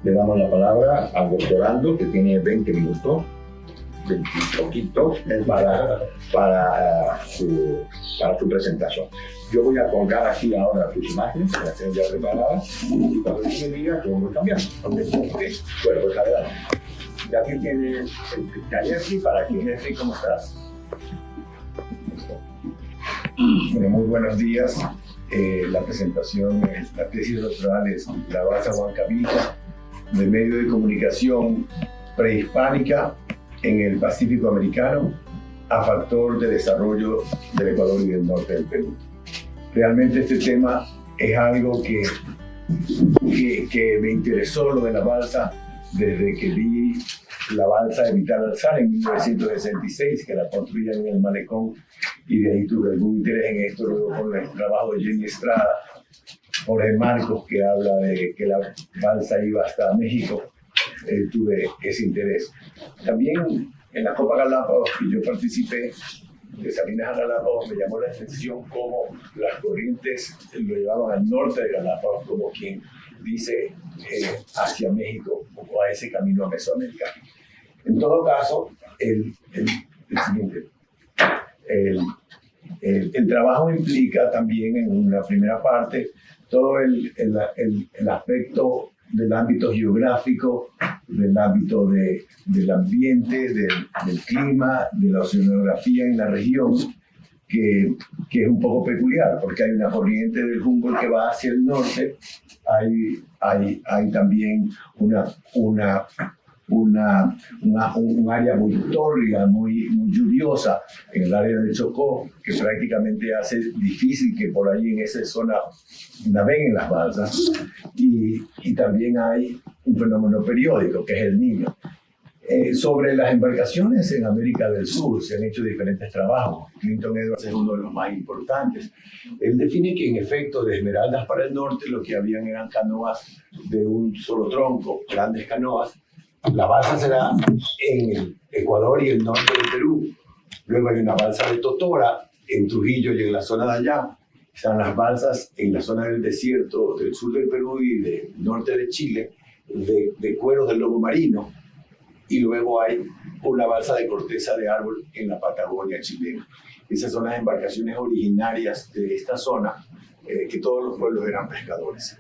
Le damos la palabra al doctorando, que tiene 20 minutos, 20 poquitos, para su presentación. Yo voy a colgar aquí ahora tus imágenes, que las tengo ya preparadas, y cuando tú me digas, yo voy cambiando. ¿Okay? Bueno, pues adelante. Ya aquí tienes el Jeffrey, para que Jeffrey, ¿cómo estás? Bueno, muy buenos días. La presentación, la tesis doctoral es la balsa Huancavelica de medio de comunicación prehispánica en el Pacífico americano a factor de desarrollo del Ecuador y del norte del Perú. Realmente este tema es algo que me interesó, lo de la balsa, desde que vi la balsa de Vital Alzar en 1966, que la construían en el Malecón, y de ahí tuve algún interés en esto. Luego con el trabajo de Jenny Estrada, Jorge Marcos, que habla de que la balsa iba hasta México, tuve ese interés. También en la Copa Galápagos, que yo participé, de Salinas a Galápagos, me llamó la atención cómo las corrientes lo llevaban al norte de Galápagos, como quien dice hacia México o a ese camino a Mesoamérica. En todo caso, el trabajo implica también en una primera parte todo el aspecto del ámbito geográfico, del ámbito del ambiente, del clima, de la oceanografía en la región, que es un poco peculiar, porque hay una corriente del Humboldt que va hacia el norte, hay también un área muy tórrida, muy lluviosa en el área del Chocó, que prácticamente hace difícil que por ahí en esa zona naveguen las balsas, y también hay un fenómeno periódico que es el Niño. Sobre las embarcaciones en América del Sur se han hecho diferentes trabajos. Clinton Edwards es uno de los más importantes. Él define que en efecto de Esmeraldas para el norte lo que habían eran canoas de un solo tronco, grandes canoas. La balsa se da en el Ecuador y el norte del Perú. Luego hay una balsa de Totora en Trujillo y en la zona de allá. Están las balsas en la zona del desierto del sur del Perú y del norte de Chile, de cueros del lobo marino. Y luego hay una balsa de corteza de árbol en la Patagonia chilena. Esas son las embarcaciones originarias de esta zona, que todos los pueblos eran pescadores.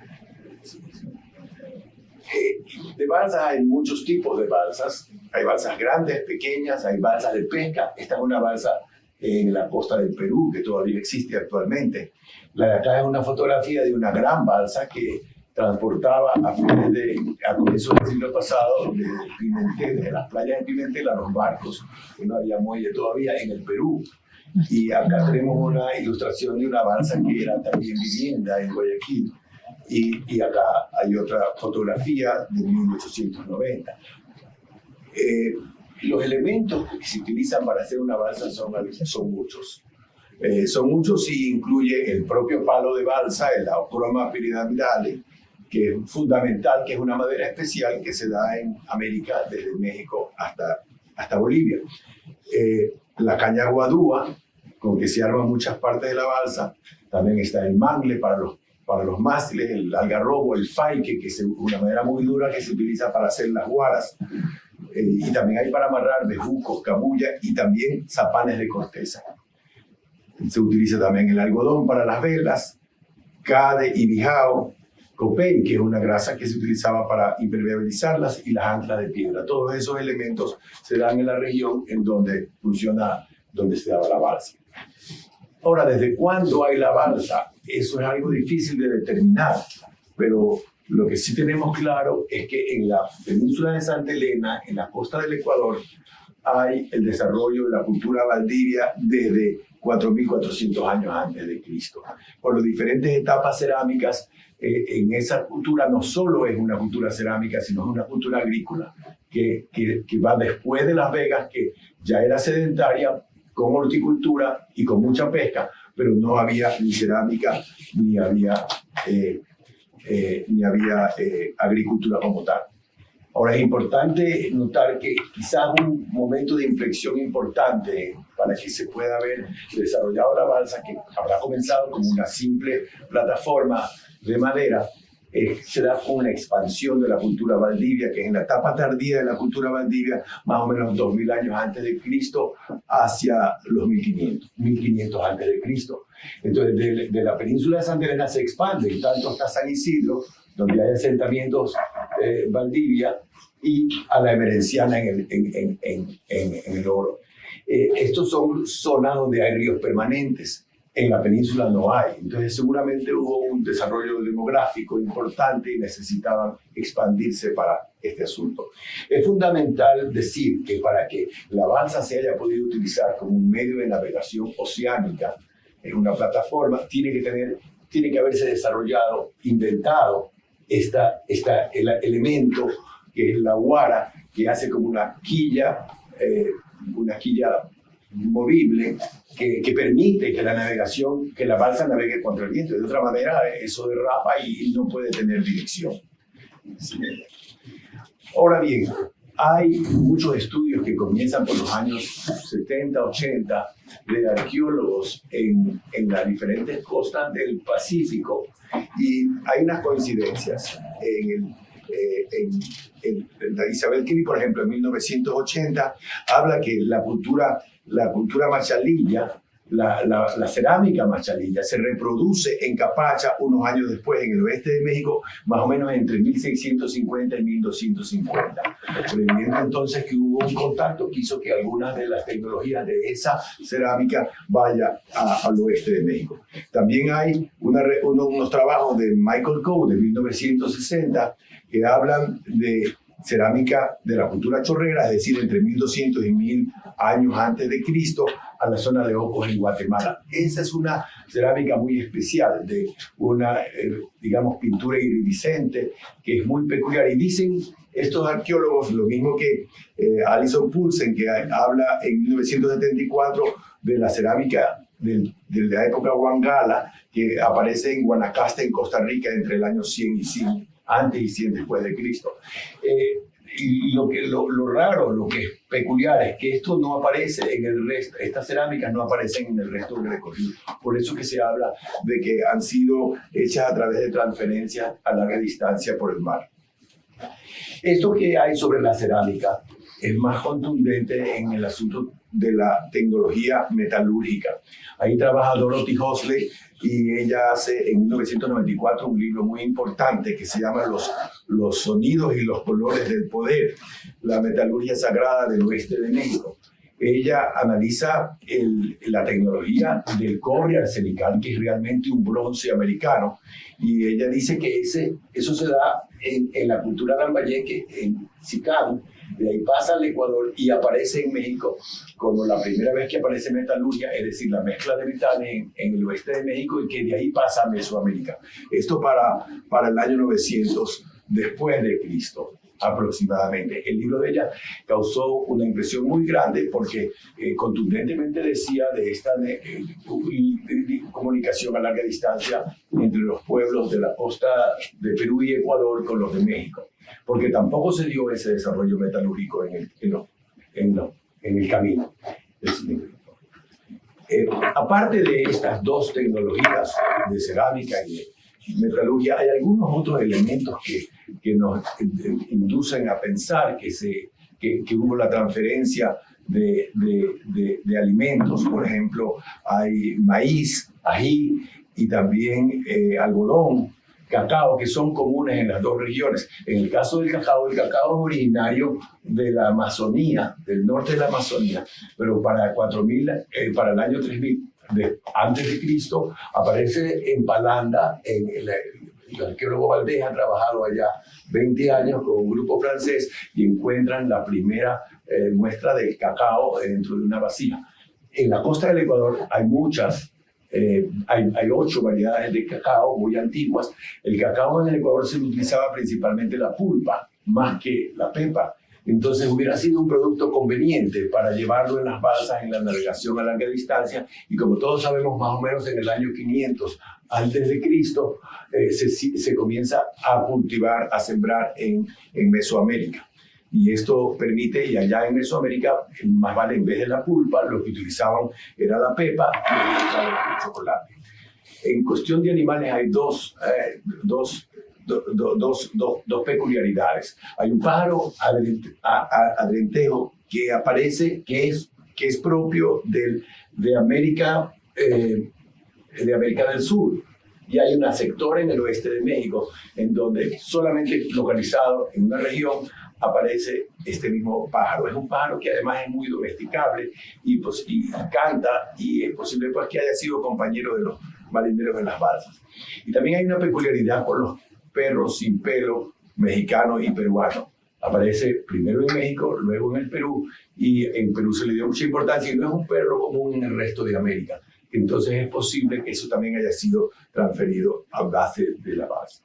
De balsas hay muchos tipos de balsas. Hay balsas grandes, pequeñas, hay balsas de pesca. Esta es una balsa en la costa del Perú que todavía existe actualmente. La de acá es una fotografía de una gran balsa que transportaba a comienzos del siglo pasado desde las playas de Pimentel a los barcos, que no había muelle todavía en el Perú. Y acá tenemos una ilustración de una balsa que era también vivienda en Guayaquil. Y acá hay otra fotografía de 1890. Los elementos que se utilizan para hacer una balsa son muchos. Son muchos y incluye el propio palo de balsa, el Laochroma pyramidale, que es fundamental, que es una madera especial que se da en América desde México hasta Bolivia. La caña guadúa, con que se arman muchas partes de la balsa. También está el mangle para los mástiles, el algarrobo, el faique, que es una madera muy dura que se utiliza para hacer las guaras. Y también hay para amarrar bejucos, cabuya y también zapanes de corteza. Se utiliza también el algodón para las velas, cade y bijao, copey, que es una grasa que se utilizaba para impermeabilizarlas, y las anclas de piedra. Todos esos elementos se dan en la región en donde se daba la balsa. Ahora, ¿desde cuándo hay la balsa? Eso es algo difícil de determinar, pero lo que sí tenemos claro es que en la península de Santa Elena, en la costa del Ecuador, hay el desarrollo de la cultura valdivia desde 4.400 años antes de Cristo. Por las diferentes etapas cerámicas, en esa cultura no solo es una cultura cerámica, sino es una cultura agrícola que va después de Las Vegas, que ya era sedentaria, con horticultura y con mucha pesca, pero no había ni cerámica ni había agricultura como tal. Ahora, es importante notar que quizás un momento de inflexión importante para que se pueda haber desarrollado la balsa, que habrá comenzado como una simple plataforma de madera, se da con la expansión de la cultura valdivia, que es en la etapa tardía de la cultura valdivia, más o menos 2000 años antes de Cristo, hacia los 1500 antes de Cristo. Entonces, de la península de Santa Elena se expande, tanto hasta San Isidro, donde hay asentamientos Valdivia, y a la Emerenciana en el Oro. Estos son zonas donde hay ríos permanentes. En la península no hay. Entonces seguramente hubo un desarrollo demográfico importante y necesitaban expandirse para este asunto. Es fundamental decir que para que la balsa se haya podido utilizar como un medio de navegación oceánica, en una plataforma, tiene que haberse desarrollado, inventado el elemento que es la guara, que hace como una quilla movible que permite que la balsa navegue contra el viento. De otra manera, eso derrapa y no puede tener dirección. Ahora bien, hay muchos estudios que comienzan por los años 70, 80 de arqueólogos en las diferentes costas del Pacífico, y hay unas coincidencias. Isabel Kelly, por ejemplo, en 1980 habla que la cultura machalilla, la cerámica machalilla, se reproduce en Capacha unos años después en el oeste de México, más o menos entre 1650 y 1250. Previendo entonces que hubo un contacto que hizo que algunas de las tecnologías de esa cerámica vaya al oeste de México. También hay unos trabajos de Michael Coe de 1960 que hablan de cerámica de la cultura chorrera, es decir, entre 1200 y 1000 años antes de Cristo, a la zona de Ocos en Guatemala. Esa es una cerámica muy especial, de una, digamos, pintura iridiscente, que es muy peculiar. Y dicen estos arqueólogos, lo mismo que Alison Poulsen, que habla en 1974 de la cerámica de la época Wangala, que aparece en Guanacaste, en Costa Rica, entre el año 100 y 100 antes y 100 después de Cristo. Y lo raro, lo que es peculiar, es que esto no aparece en el resto, estas cerámicas no aparecen en el resto del recorrido. Por eso que se habla de que han sido hechas a través de transferencias a larga distancia por el mar. Esto que hay sobre la cerámica es más contundente en el asunto de la tecnología metalúrgica. Ahí trabaja Dorothy Hosley, y ella hace en 1994 un libro muy importante que se llama Los sonidos y los colores del poder, la metalurgia sagrada del oeste de México. Ella analiza la tecnología del cobre arsenical, que es realmente un bronce americano, y ella dice que eso se da en la cultura lambayeque, en Sicán. De ahí pasa al Ecuador y aparece en México como la primera vez que aparece metalurgia, es decir, la mezcla de metales en el oeste de México, y que de ahí pasa a Mesoamérica. Esto para el año 900 después de Cristo, aproximadamente. El libro de ella causó una impresión muy grande porque contundentemente decía de esta comunicación a larga distancia entre los pueblos de la costa de Perú y Ecuador con los de México, porque tampoco se dio ese desarrollo metalúrgico en el camino. Aparte de estas dos tecnologías de cerámica y de metalurgia, hay algunos otros elementos que nos inducen a pensar que hubo la transferencia de alimentos. Por ejemplo, hay maíz, ají y también algodón, cacao, que son comunes en las dos regiones. En el caso del cacao, el cacao es originario de la Amazonía, del norte de la Amazonía, pero para el año 3000 antes de Cristo aparece en Palanda. El arqueólogo Valdés ha trabajado allá 20 años con un grupo francés y encuentran la primera muestra del cacao dentro de una vasija. En la costa del Ecuador hay muchas. Hay 8 variedades de cacao muy antiguas. El cacao en el Ecuador se utilizaba principalmente la pulpa, más que la pepa. Entonces hubiera sido un producto conveniente para llevarlo en las balsas en la navegación a larga distancia, y como todos sabemos, más o menos en el año 500 antes de Cristo se comienza a cultivar, a sembrar en Mesoamérica. Y esto permite, y allá en Mesoamérica, más vale, en vez de la pulpa, lo que utilizaban era la pepa y el chocolate. En cuestión de animales hay dos dos peculiaridades. Hay un pájaro adrentejo que aparece, que es propio de América del Sur. Y hay un sector en el oeste de México en donde solamente localizado en una región aparece este mismo pájaro. Es un pájaro que además es muy domesticable y canta, y es posible pues, que haya sido compañero de los marineros en las balsas. Y también hay una peculiaridad por los perros sin pelo mexicanos y peruanos. Aparece primero en México, luego en el Perú, y en Perú se le dio mucha importancia y no es un perro común en el resto de América. Entonces es posible que eso también haya sido transferido a base de la balsa.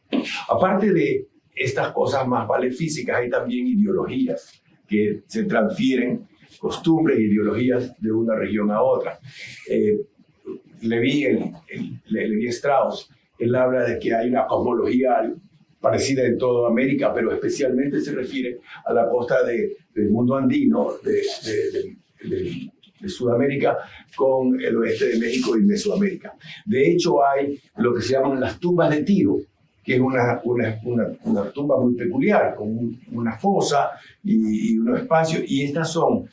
Aparte de estas cosas más físicas, hay también ideologías que se transfieren, costumbres e ideologías de una región a otra. Levi Strauss, él habla de que hay una cosmología parecida en toda América, pero especialmente se refiere a la costa del mundo andino, de Sudamérica, con el oeste de México y Mesoamérica. De hecho, hay lo que se llaman las tumbas de Tiro, que es una tumba muy peculiar, con una fosa y unos espacios, y estas son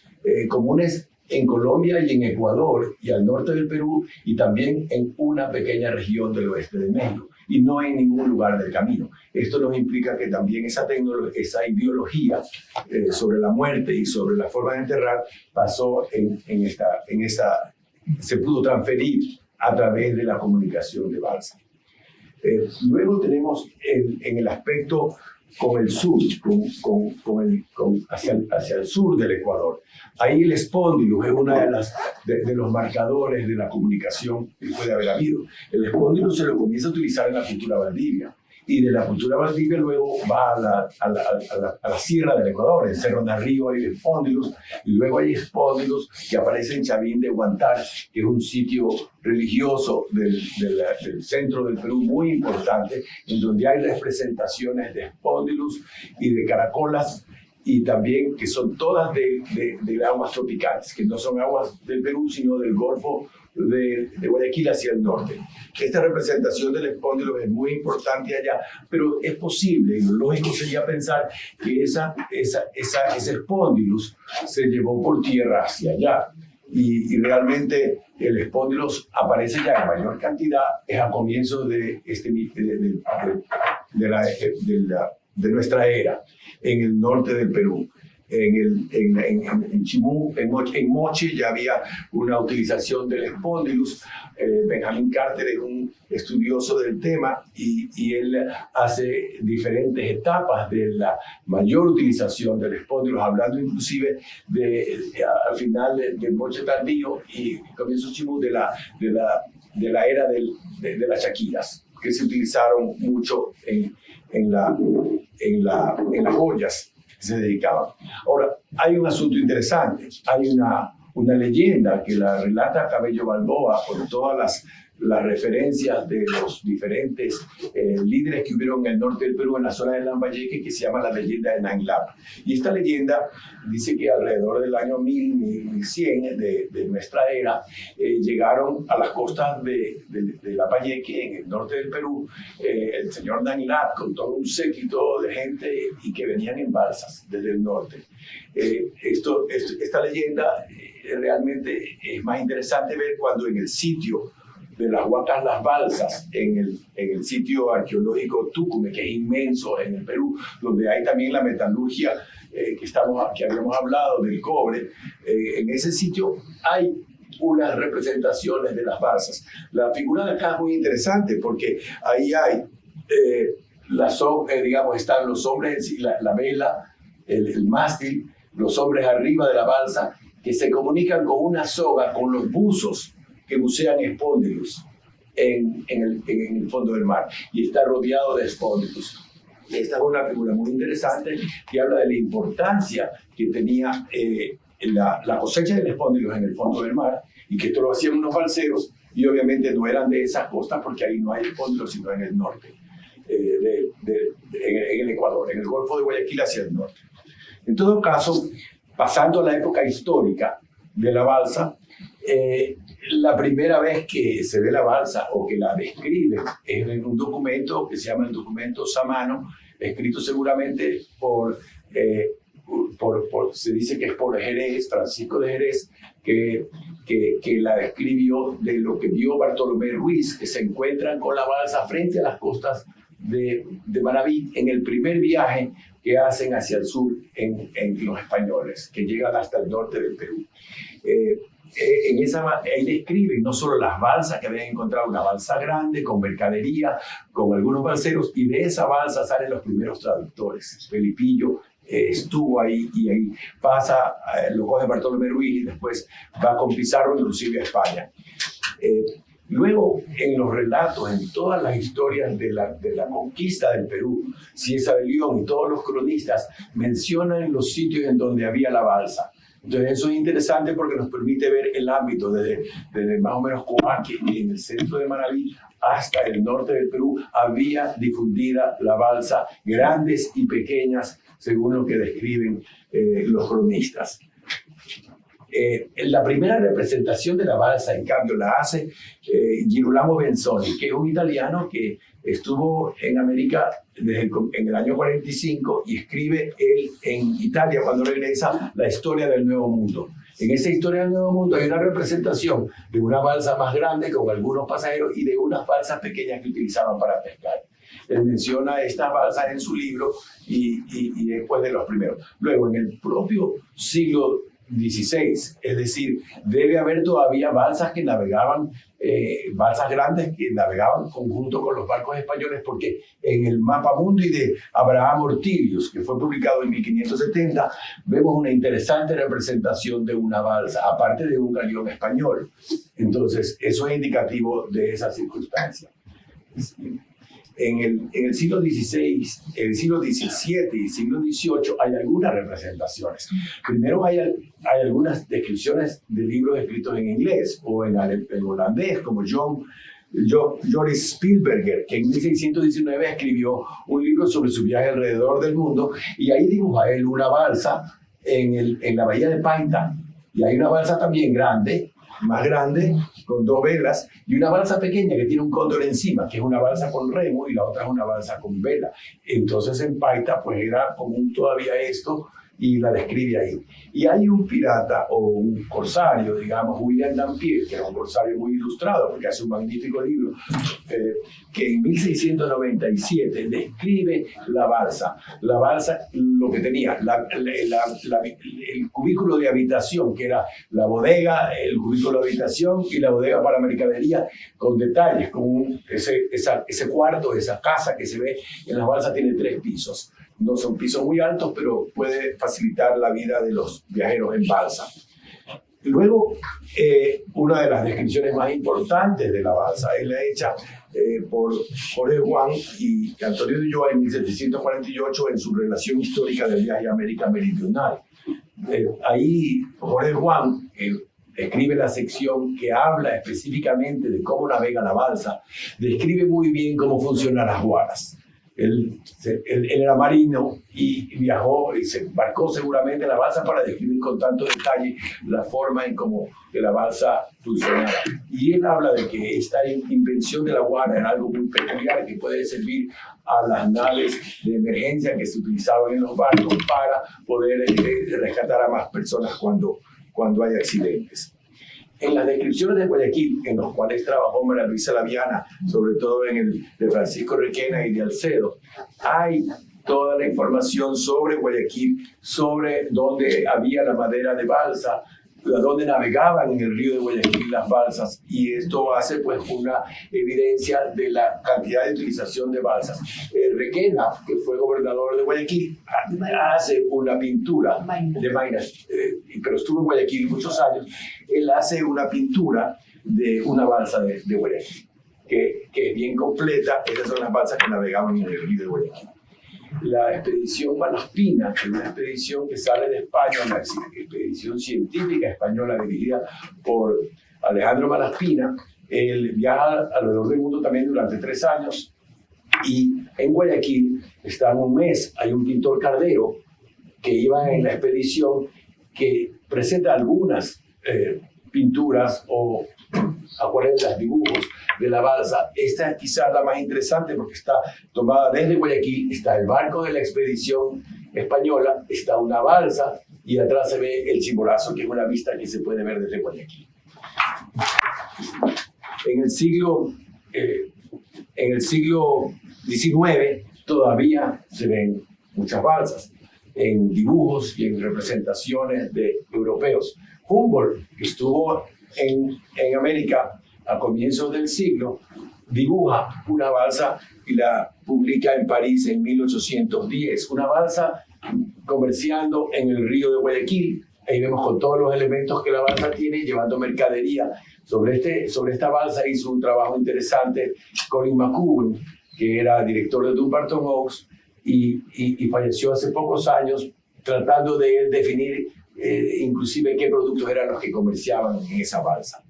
comunes en Colombia y en Ecuador y al norte del Perú, y también en una pequeña región del oeste de México, y no en ningún lugar del camino. Esto nos implica que también esa ideología sobre la muerte y sobre la forma de enterrar pasó se pudo transferir a través de la comunicación de balsa. Luego tenemos en el aspecto con el sur, hacia el sur del Ecuador. Ahí el espóndilo es uno de los marcadores de la comunicación que puede haber habido. El espóndilo se lo comienza a utilizar en la cultura Valdivia, y de la cultura Valdivia luego va a la sierra del Ecuador. En Cerro de Arriba hay espóndilos, y luego hay espóndilos que aparecen en Chavín de Huantar, que es un sitio religioso del centro del Perú muy importante, en donde hay representaciones de espóndilos y de caracolas, y también que son todas de aguas tropicales, que no son aguas del Perú, sino del Golfo de Guayaquil hacia el norte. Esta representación del espóndilo es muy importante allá, pero es posible, y lo lógico sería pensar que ese espóndilus se llevó por tierra hacia allá, y realmente el espóndilus aparece ya en mayor cantidad es a comienzos de nuestra era, en el norte del Perú. En Chimú, en Moche ya había una utilización del espóndilus. Benjamín Carter es un estudioso del tema y él hace diferentes etapas de la mayor utilización del espóndilus, hablando inclusive al final de Moche tardío y comienzo Chimú de la era de las chaquiras, que se utilizaron mucho en las joyas que se dedicaban. Ahora, hay un asunto interesante. Hay una leyenda que la relata Cabello Balboa con todas las referencias de los diferentes líderes que hubieron en el norte del Perú, en la zona de Lambayeque, que se llama la leyenda de Nainlap. Y esta leyenda dice que alrededor del año 1100 de nuestra era llegaron a las costas de Lambayeque, en el norte del Perú, el señor Nainlap con todo un séquito de gente y que venían en balsas desde el norte. Esta leyenda realmente es más interesante ver cuando en el sitio de las Huacas Las Balsas, en el sitio arqueológico Tucumán, que es inmenso en el Perú, donde hay también la metalurgia que habíamos hablado del cobre. En ese sitio hay unas representaciones de las balsas. La figura de acá es muy interesante porque ahí hay, están los hombres, la vela, el mástil, los hombres arriba de la balsa, que se comunican con una soga, con los buzos que bucean espóndilus en el fondo del mar, y está rodeado de espóndilus. Esta es una figura muy interesante que habla de la importancia que tenía la cosecha del espóndilus en el fondo del mar, y que esto lo hacían unos balseros, y obviamente no eran de esas costas porque ahí no hay espóndilus sino en el norte, en el Ecuador, en el Golfo de Guayaquil hacia el norte. En todo caso, pasando a la época histórica de la balsa, La primera vez que se ve la balsa o que la describe es en un documento que se llama el documento Samano, escrito seguramente se dice que es por Jerez, Francisco de Jerez, que la describió de lo que vio Bartolomé Ruiz, que se encuentran con la balsa frente a las costas de Manabí en el primer viaje que hacen hacia el sur en los españoles, que llegan hasta el norte del Perú. Ahí describen no solo las balsas que habían encontrado, una balsa grande con mercadería, con algunos balseros, y de esa balsa salen los primeros traductores. Felipillo estuvo ahí y ahí pasa, lo coge Bartolomé Ruiz y después va con Pizarro inclusive a España. Luego, en los relatos, en todas las historias de la conquista del Perú, Cieza de León y todos los cronistas mencionan los sitios en donde había la balsa. Entonces eso es interesante porque nos permite ver el ámbito desde más o menos Coaque, en el centro de Manabí, hasta el norte del Perú, había difundida la balsa, grandes y pequeñas, según lo que describen los cronistas. La primera representación de la balsa, en cambio, la hace Girolamo Benzoni, que es un italiano que estuvo en América en el año 45 y escribe él en Italia, cuando regresa, la historia del Nuevo Mundo. En esa historia del Nuevo Mundo hay una representación de una balsa más grande con algunos pasajeros y de unas balsas pequeñas que utilizaban para pescar. Él menciona estas balsas en su libro y después de los primeros. Luego, en el propio siglo XVI, es decir, debe haber todavía balsas que navegaban, balsas grandes que navegaban conjunto con los barcos españoles, porque en el Mapa Mundi de Abraham Ortelius, que fue publicado en 1570, vemos una interesante representación de una balsa, aparte de un galeón español. Entonces, eso es indicativo de esa circunstancia. En el siglo XVI, el siglo XVII y siglo XVIII hay algunas representaciones. Primero hay algunas descripciones de libros escritos en inglés o en holandés, como Joris Spielberger, que en 1619 escribió un libro sobre su viaje alrededor del mundo, y ahí dibuja él una balsa en la bahía de Paita, y hay una balsa también grande, más grande, con 2 velas, y una balsa pequeña que tiene un cóndor encima, que es una balsa con remo y la otra es una balsa con vela. Entonces en Paita pues era común todavía esto y la describe ahí. Y hay un pirata o un corsario, digamos, William Dampier, que era un corsario muy ilustrado porque hace un magnífico libro, que en 1697 describe la balsa. La balsa, lo que tenía, el cubículo de habitación, que era la bodega, el cubículo de habitación y la bodega para mercadería, con detalles, como ese cuarto, esa casa que se ve en las balsas tiene 3 pisos. No son pisos muy altos, pero puede facilitar la vida de los viajeros en balsa. Luego, una de las descripciones más importantes de la balsa es la hecha por Jorge Juan y Antonio de Ulloa en 1748 en su relación histórica del viaje a América Meridional. Ahí Jorge Juan escribe la sección que habla específicamente de cómo navega la balsa, describe muy bien cómo funcionan las guaras. Él era marino y viajó y se embarcó seguramente en la balsa para describir con tanto detalle la forma en cómo la balsa funcionaba. Y él habla de que esta invención de la guara era algo muy peculiar que puede servir a las naves de emergencia que se utilizaban en los barcos para poder rescatar a más personas cuando hay accidentes. En las descripciones de Guayaquil, en los cuales trabajó María Luisa Laviana, sobre todo en el de Francisco Requena y de Alcedo, hay toda la información sobre Guayaquil, sobre dónde había la madera de balsa, donde navegaban en el río de Guayaquil las balsas, y esto hace pues una evidencia de la cantidad de utilización de balsas. Requena, que fue gobernador de Guayaquil, hace una pintura de Maynas, pero estuvo en Guayaquil muchos años. Él hace una pintura de una balsa de Guayaquil, que es bien completa. Esas son las balsas que navegaban en el río de Guayaquil. La expedición Malaspina, que es una expedición que sale de España, una expedición científica española dirigida por Alejandro Malaspina. Él viaja alrededor del mundo también durante 3 años, y en Guayaquil está un mes. Hay un pintor Cardero que iba en la expedición que presenta algunas pinturas o acuarelas, dibujos de la balsa. Esta es quizás la más interesante porque está tomada desde Guayaquil, está el barco de la expedición española, está una balsa y atrás se ve el Chimborazo, que es una vista que se puede ver desde Guayaquil. En el siglo XIX todavía se ven muchas balsas en dibujos y en representaciones de europeos. Humboldt, que estuvo en América a comienzos del siglo, dibuja una balsa y la publica en París en 1810. Una balsa comerciando en el río de Guayaquil. Ahí vemos con todos los elementos que la balsa tiene, llevando mercadería. Sobre esta balsa hizo un trabajo interesante Colin McCool, que era director de Dumbarton Oaks y falleció hace pocos años, tratando de definir inclusive qué productos eran los que comerciaban en esa balsa.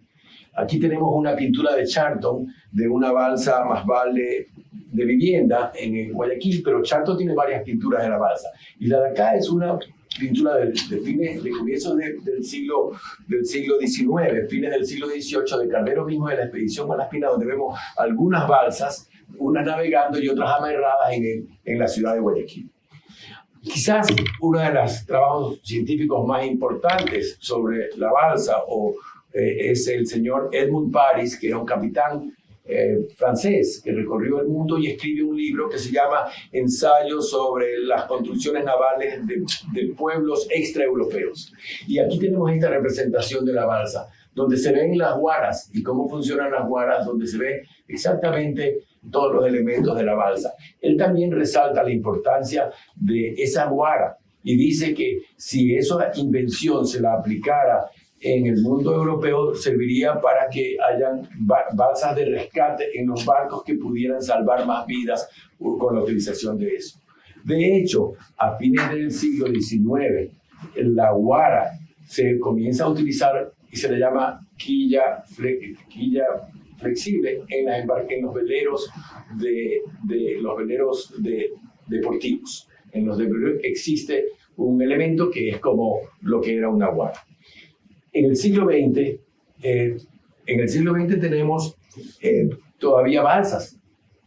Aquí tenemos una pintura de Charlton de una balsa más vale de vivienda en Guayaquil, pero Charlton tiene varias pinturas de la balsa. Y la de acá es una pintura de comienzos del siglo XIX, fines del siglo XVIII, de Cardero mismo de la expedición Malaspina, donde vemos algunas balsas, unas navegando y otras amarradas en la ciudad de Guayaquil. Quizás uno de los trabajos científicos más importantes sobre la balsa es el señor Edmund Paris, que era un capitán francés que recorrió el mundo y escribe un libro que se llama Ensayo sobre las construcciones navales de pueblos extraeuropeos. Y aquí tenemos esta representación de la balsa, donde se ven las guaras y cómo funcionan las guaras, donde se ve exactamente todos los elementos de la balsa. Él también resalta la importancia de esa guara y dice que si esa invención se la aplicara en el mundo europeo, serviría para que hayan balsas de rescate en los barcos que pudieran salvar más vidas con la utilización de eso. De hecho, a fines del siglo XIX, la guara se comienza a utilizar y se le llama quilla flexible en los veleros deportivos. En los veleros existe un elemento que es como lo que era una guara. En el siglo XX tenemos todavía balsas,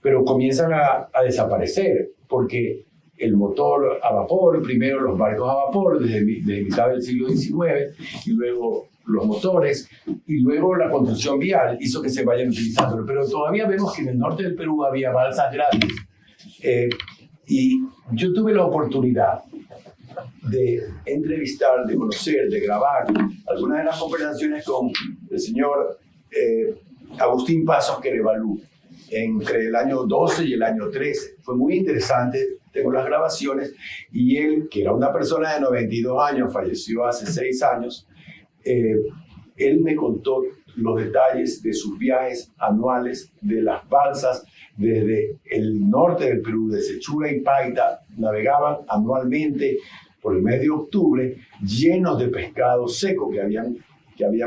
pero comienzan a desaparecer porque el motor a vapor, primero los barcos a vapor desde mitad del siglo XIX y luego los motores y luego la construcción vial hizo que se vayan utilizando. Pero todavía vemos que en el norte del Perú había balsas grandes. Y yo tuve la oportunidad de entrevistar, de conocer, de grabar algunas de las conversaciones con el señor Agustín Pasos Querevalú entre el año 12 y el año 13. Fue muy interesante, tengo las grabaciones, y él, que era una persona de 92 años, falleció hace 6 años, él me contó los detalles de sus viajes anuales de las balsas desde el norte del Perú, de Sechura y Paita, navegaban anualmente por el mes de octubre, llenos de pescado seco que habían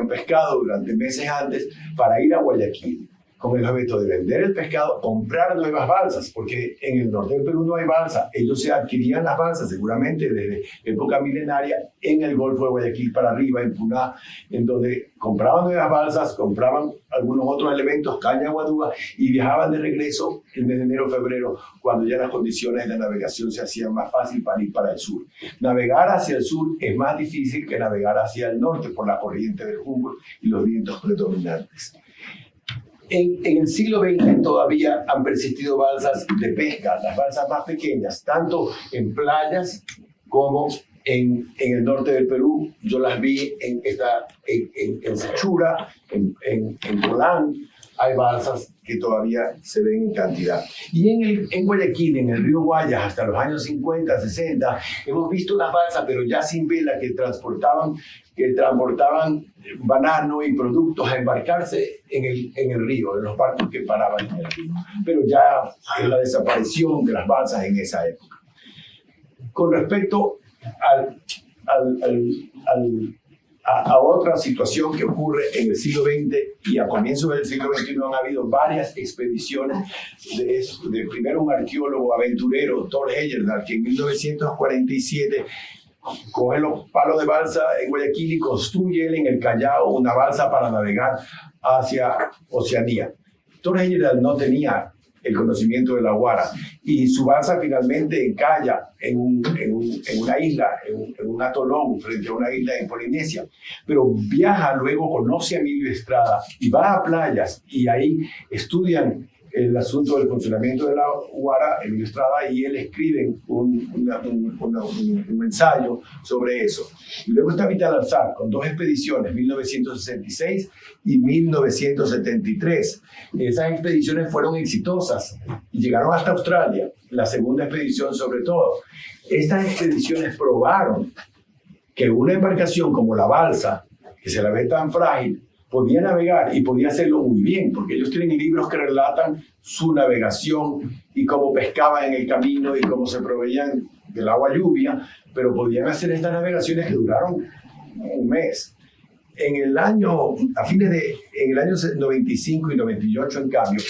pescado durante meses antes para ir a Guayaquil, con el objeto de vender el pescado, comprar nuevas balsas, porque en el norte del Perú no hay balsa. Ellos se adquirían las balsas seguramente desde época milenaria en el Golfo de Guayaquil para arriba, en Puná, en donde compraban nuevas balsas, compraban algunos otros elementos, caña, guadúa, y viajaban de regreso en mes de enero, febrero, cuando ya las condiciones de navegación se hacían más fácil para ir para el sur. Navegar hacia el sur es más difícil que navegar hacia el norte por la corriente del Humboldt y los vientos predominantes. En el siglo XX todavía han persistido balsas de pesca, las balsas más pequeñas, tanto en playas como en el norte del Perú. Yo las vi en Sechura, en Colán. Hay balsas que todavía se ven en cantidad. Y en Guayaquil, en el río Guayas, hasta los años 50, 60, hemos visto las balsas, pero ya sin vela, que transportaban banano y productos a embarcarse en el río, en los barcos que paraban en el río. Pero ya es la desaparición de las balsas en esa época. Con respecto a otra situación que ocurre en el siglo XX y a comienzos del siglo XXI, han habido varias expediciones de primero un arqueólogo aventurero, Thor Heyerdahl, que en 1947 coge los palos de balsa en Guayaquil y construye él en el Callao una balsa para navegar hacia Oceanía. Torres General no tenía el conocimiento de la Guara y su balsa finalmente encalla en una isla, en un atolón frente a una isla en Polinesia, pero viaja luego, conoce a Emilio Estrada y va a playas y ahí estudian el asunto del funcionamiento de la Guara, Emilio Estrada, y él escribe un ensayo sobre eso. Y luego está Vital Alzar con 2 expediciones, 1966 y 1973. Esas expediciones fueron exitosas y llegaron hasta Australia, la segunda expedición sobre todo. Estas expediciones probaron que una embarcación como la balsa, que se la ve tan frágil, podía navegar y podía hacerlo muy bien, porque ellos tienen libros que relatan su navegación y cómo pescaban en el camino y cómo se proveían del agua lluvia, pero podían hacer estas navegaciones que duraron un mes. En el año 95 y 98, en cambio,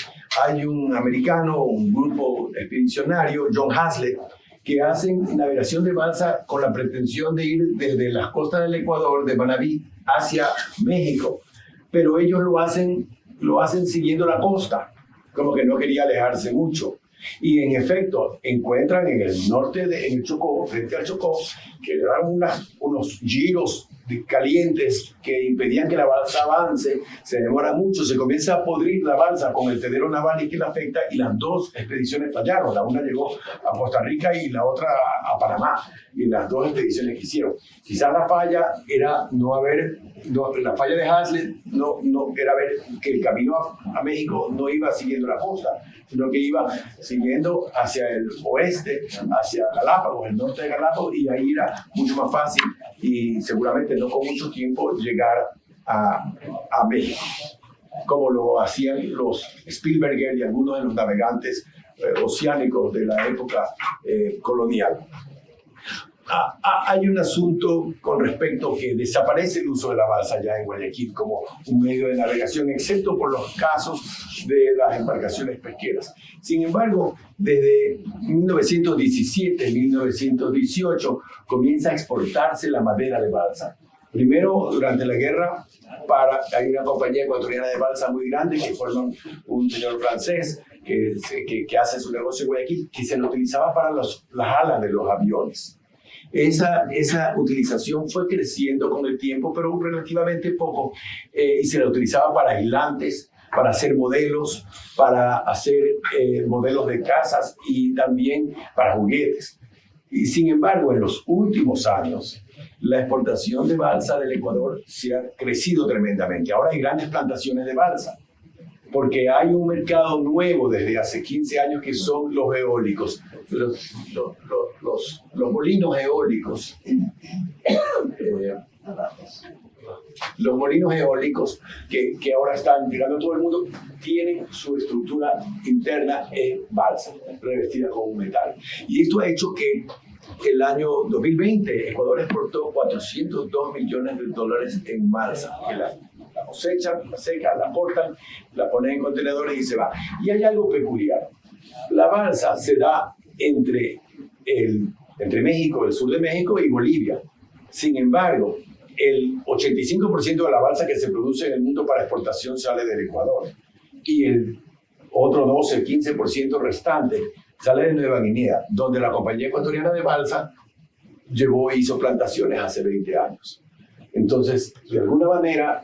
hay un americano, un grupo expedicionario, John Hazlitt, que hacen navegación de balsa con la pretensión de ir desde las costas del Ecuador, de Manabí, hacia México. Pero ellos lo hacen siguiendo la costa, como que no quería alejarse mucho. Y en efecto, encuentran en el norte, en el Chocó, frente al Chocó, que eran unos giros calientes que impedían que la balsa avance, se demora mucho, se comienza a podrir la balsa con el tedero naval y que la afecta, y las 2 expediciones fallaron. La una llegó a Costa Rica y la otra a Panamá, y las 2 expediciones que hicieron. Quizás la falla era la falla de Hazlitt no era ver que el camino a México no iba siguiendo la costa, sino que iba siguiendo hacia el oeste, hacia Galápagos, el norte de Galápagos, y ahí era mucho más fácil y seguramente no con mucho tiempo llegar a México, como lo hacían los Spielberger y algunos de los navegantes oceánicos de la época colonial. Hay un asunto con respecto que desaparece el uso de la balsa ya en Guayaquil como un medio de navegación, excepto por los casos de las embarcaciones pesqueras. Sin embargo, desde 1917, 1918, comienza a exportarse la madera de balsa. Primero, durante la guerra, hay una compañía ecuatoriana de balsa muy grande que forma un señor francés que hace su negocio en Guayaquil, que se lo utilizaba para las alas de los aviones. Esa utilización fue creciendo con el tiempo, pero relativamente poco, y se la utilizaba para aislantes, para hacer modelos, para hacer modelos de casas y también para juguetes. Y sin embargo, en los últimos años, la exportación de balsa del Ecuador se ha crecido tremendamente. Ahora hay grandes plantaciones de balsa, porque hay un mercado nuevo desde hace 15 años que son los eólicos, los molinos eólicos. Los molinos eólicos que ahora están llegando a todo el mundo tienen su estructura interna en balsa, revestida con un metal. Y esto ha hecho que el año 2020 Ecuador exportó $402 millones en balsa, que la cosechan, la secan, la cortan, la ponen en contenedores y se va. Y hay algo peculiar. La balsa se da entre México, el sur de México y Bolivia. Sin embargo, el 85% de la balsa que se produce en el mundo para exportación sale del Ecuador. Y el otro 12, 15% restante sale de Nueva Guinea, donde la compañía ecuatoriana de balsa hizo plantaciones hace 20 años. Entonces, de alguna manera,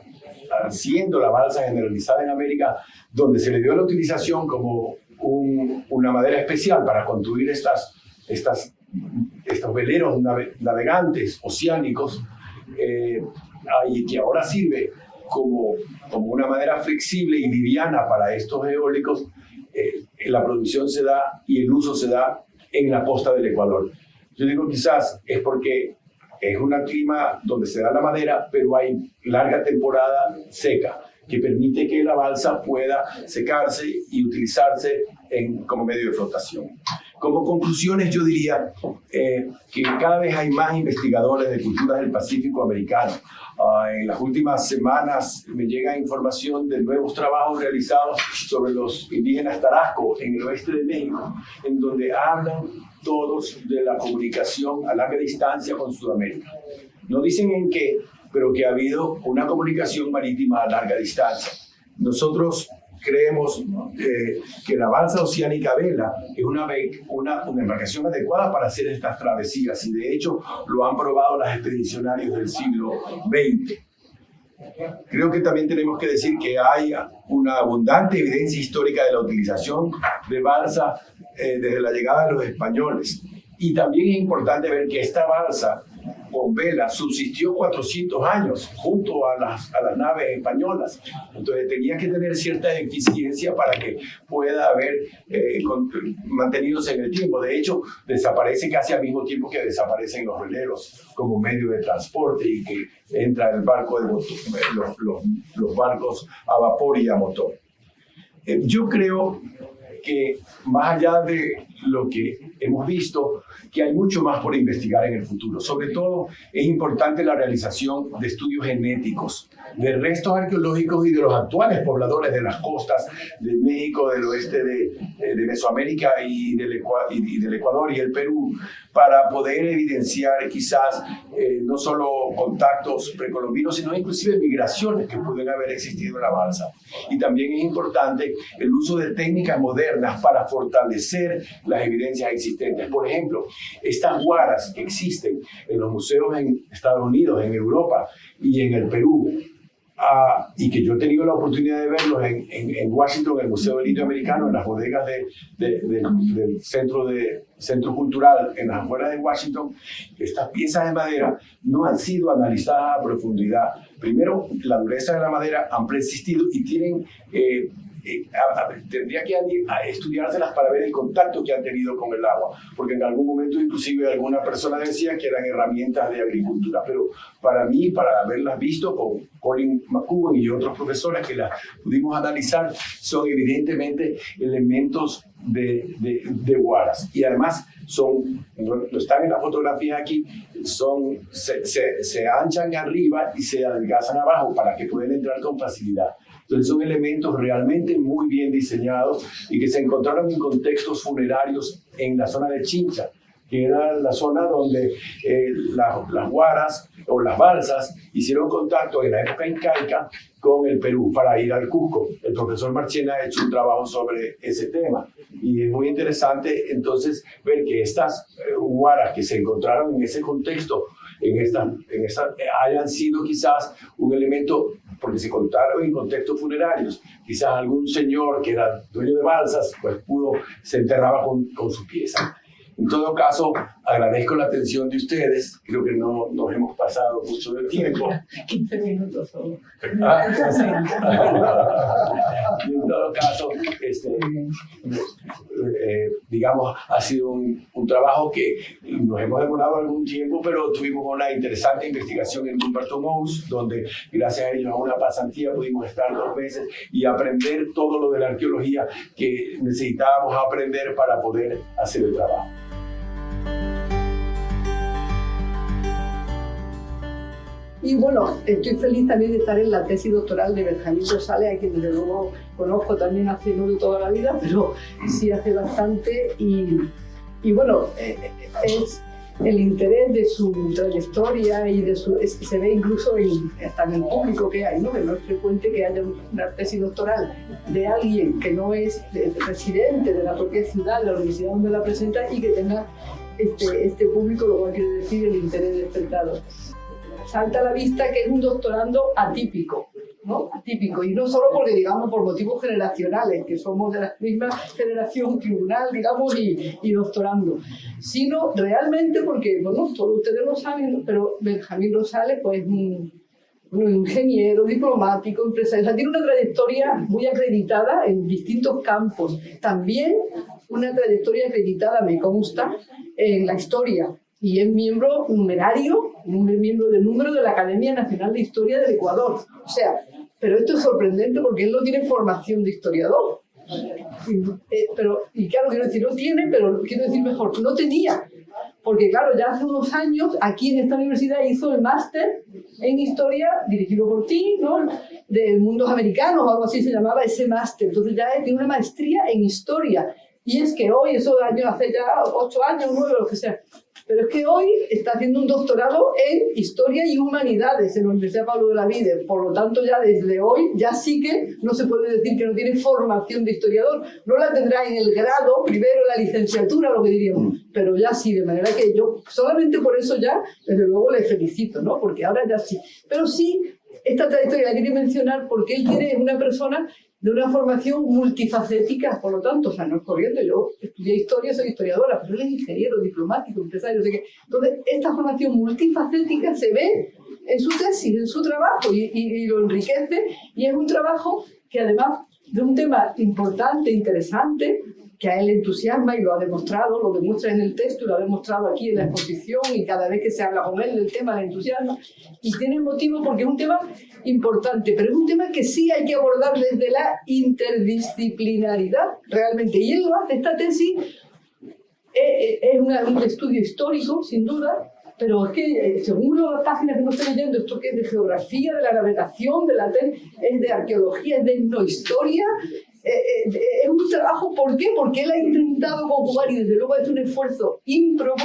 siendo la balsa generalizada en América, donde se le dio la utilización como una madera especial para construir estos veleros navegantes oceánicos, y que ahora sirve como una madera flexible y liviana para estos eólicos, la producción se da y el uso se da en la costa del Ecuador. Yo digo quizás es porque es un clima donde se da la madera, pero hay larga temporada seca, que permite que la balsa pueda secarse y utilizarse como medio de flotación. Como conclusiones, yo diría que cada vez hay más investigadores de culturas del Pacífico americano. En las últimas semanas me llega información de nuevos trabajos realizados sobre los indígenas Tarasco en el oeste de México, en donde hablan todos de la comunicación a larga distancia con Sudamérica. No dicen en qué, pero que ha habido una comunicación marítima a larga distancia. Nosotros creemos que la balsa oceánica Vela es una embarcación adecuada para hacer estas travesías, y de hecho lo han probado los expedicionarios del siglo XX. Creo que también tenemos que decir que hay una abundante evidencia histórica de la utilización de balsa desde la llegada de los españoles. Y también es importante ver que esta balsa con vela subsistió 400 años junto a las naves españolas. Entonces tenía que tener cierta eficiencia para que pueda haber mantenidos en el tiempo. De hecho, desaparece casi al mismo tiempo que desaparecen los veleros como medio de transporte, y que entra el barco de los barcos a vapor y a motor. Yo creo que más allá de lo que hemos visto, que hay mucho más por investigar en el futuro. Sobre todo es importante la realización de estudios genéticos de restos arqueológicos y de los actuales pobladores de las costas de México, del oeste de Mesoamérica y del Ecuador y el Perú, para poder evidenciar quizás no solo contactos precolombinos, sino inclusive migraciones que pueden haber existido en la balsa. Y también es importante el uso de técnicas modernas para fortalecer las evidencias existentes. Por ejemplo, estas guaras que existen en los museos en Estados Unidos, en Europa y en el Perú, y que yo he tenido la oportunidad de verlos en Washington, en el Museo del Indio Americano, en las bodegas del centro cultural en las afueras de Washington. Estas piezas de madera no han sido analizadas a profundidad. Primero, la dureza de la madera han persistido y tienen... tendría que estudiárselas para ver el contacto que han tenido con el agua, porque en algún momento inclusive alguna persona decía que eran herramientas de agricultura, pero para mí, para haberlas visto con Colin McCubbin y otros profesores que las pudimos analizar, son evidentemente elementos de guaras, y además están en la fotografía aquí, se anchan arriba y se adelgazan abajo para que puedan entrar con facilidad. Entonces son elementos realmente muy bien diseñados y que se encontraron en contextos funerarios en la zona de Chincha, que era la zona donde las guaras o las balsas hicieron contacto en la época incaica con el Perú para ir al Cusco. El profesor Marchena ha hecho un trabajo sobre ese tema, y es muy interesante entonces ver que estas guaras que se encontraron en ese contexto hayan sido quizás un elemento, porque se contaron en contextos funerarios. Quizás algún señor que era dueño de balsas pues se enterraba con su pieza. En todo caso, agradezco la atención de ustedes. Creo que no nos hemos pasado mucho del tiempo. 15 minutos solo. En todo caso, digamos, ha sido un trabajo que nos hemos demorado algún tiempo, pero tuvimos una interesante investigación en Dumbarton Oaks, donde gracias a ellos a una pasantía pudimos estar 2 meses y aprender todo lo de la arqueología que necesitábamos aprender para poder hacer el trabajo. Y bueno, estoy feliz también de estar en la tesis doctoral de Benjamín Rosales, a quien desde luego conozco también hace no de toda la vida, pero sí hace bastante. Y bueno, es el interés de su trayectoria y se ve incluso hasta en el público que hay, ¿no? Que no es frecuente que haya una tesis doctoral de alguien que no es residente de la propia ciudad, de la universidad donde la presenta, y que tenga este público, lo cual quiere decir el interés despertado. Salta a la vista que es un doctorando atípico, ¿no? Atípico, y no solo porque, digamos, por motivos generacionales, que somos de la misma generación tribunal, digamos, y doctorando, sino realmente porque, bueno, todos ustedes lo saben, ¿no? Pero Benjamín Rosales, pues, un ingeniero, diplomático, empresario, tiene una trayectoria muy acreditada en distintos campos. También una trayectoria acreditada, me consta, en la historia. Y es miembro numerario, miembro del número de la Academia Nacional de Historia del Ecuador. O sea, pero esto es sorprendente porque él no tiene formación de historiador. Y claro, quiero decir, no tiene, pero quiero decir mejor, no tenía. porque claro, ya hace unos años aquí en esta universidad hizo el máster en historia dirigido por ti, ¿no? De mundos americanos o algo así se llamaba ese máster. Entonces ya tiene una maestría en historia. Y es que hoy, eso hace ya 8 años, 9, lo que sea, pero es que hoy está haciendo un doctorado en Historia y Humanidades en la Universidad Pablo de la Vide. Por lo tanto, ya desde hoy, ya sí que no se puede decir que no tiene formación de historiador. No la tendrá en el grado, primero la licenciatura, lo que diríamos, pero ya sí, de manera que yo solamente por eso ya, desde luego, le felicito, ¿no? Porque ahora ya sí. Pero sí, esta trayectoria la quería mencionar porque él tiene una persona de una formación multifacética, por lo tanto, o sea, no es corriendo, yo estudié historia, soy historiadora, pero él es ingeniero, diplomático, empresario, no sé qué. Entonces, esta formación multifacética se ve en su tesis, en su trabajo, y lo enriquece, y es un trabajo que además de un tema importante, interesante, que a él le entusiasma y lo ha demostrado, lo demuestra en el texto y lo ha demostrado aquí en la exposición y cada vez que se habla con él del tema le entusiasma y tiene motivo porque es un tema importante, pero es un tema que sí hay que abordar desde la interdisciplinaridad realmente y él lo hace, esta tesis es un estudio histórico sin duda, pero es que según las páginas que nos estoy leyendo, esto que es de geografía, de la navegación, de la es de arqueología, es de etnohistoria. Es un trabajo, ¿por qué? Porque él ha intentado conjugar y desde luego ha hecho un esfuerzo ímprobo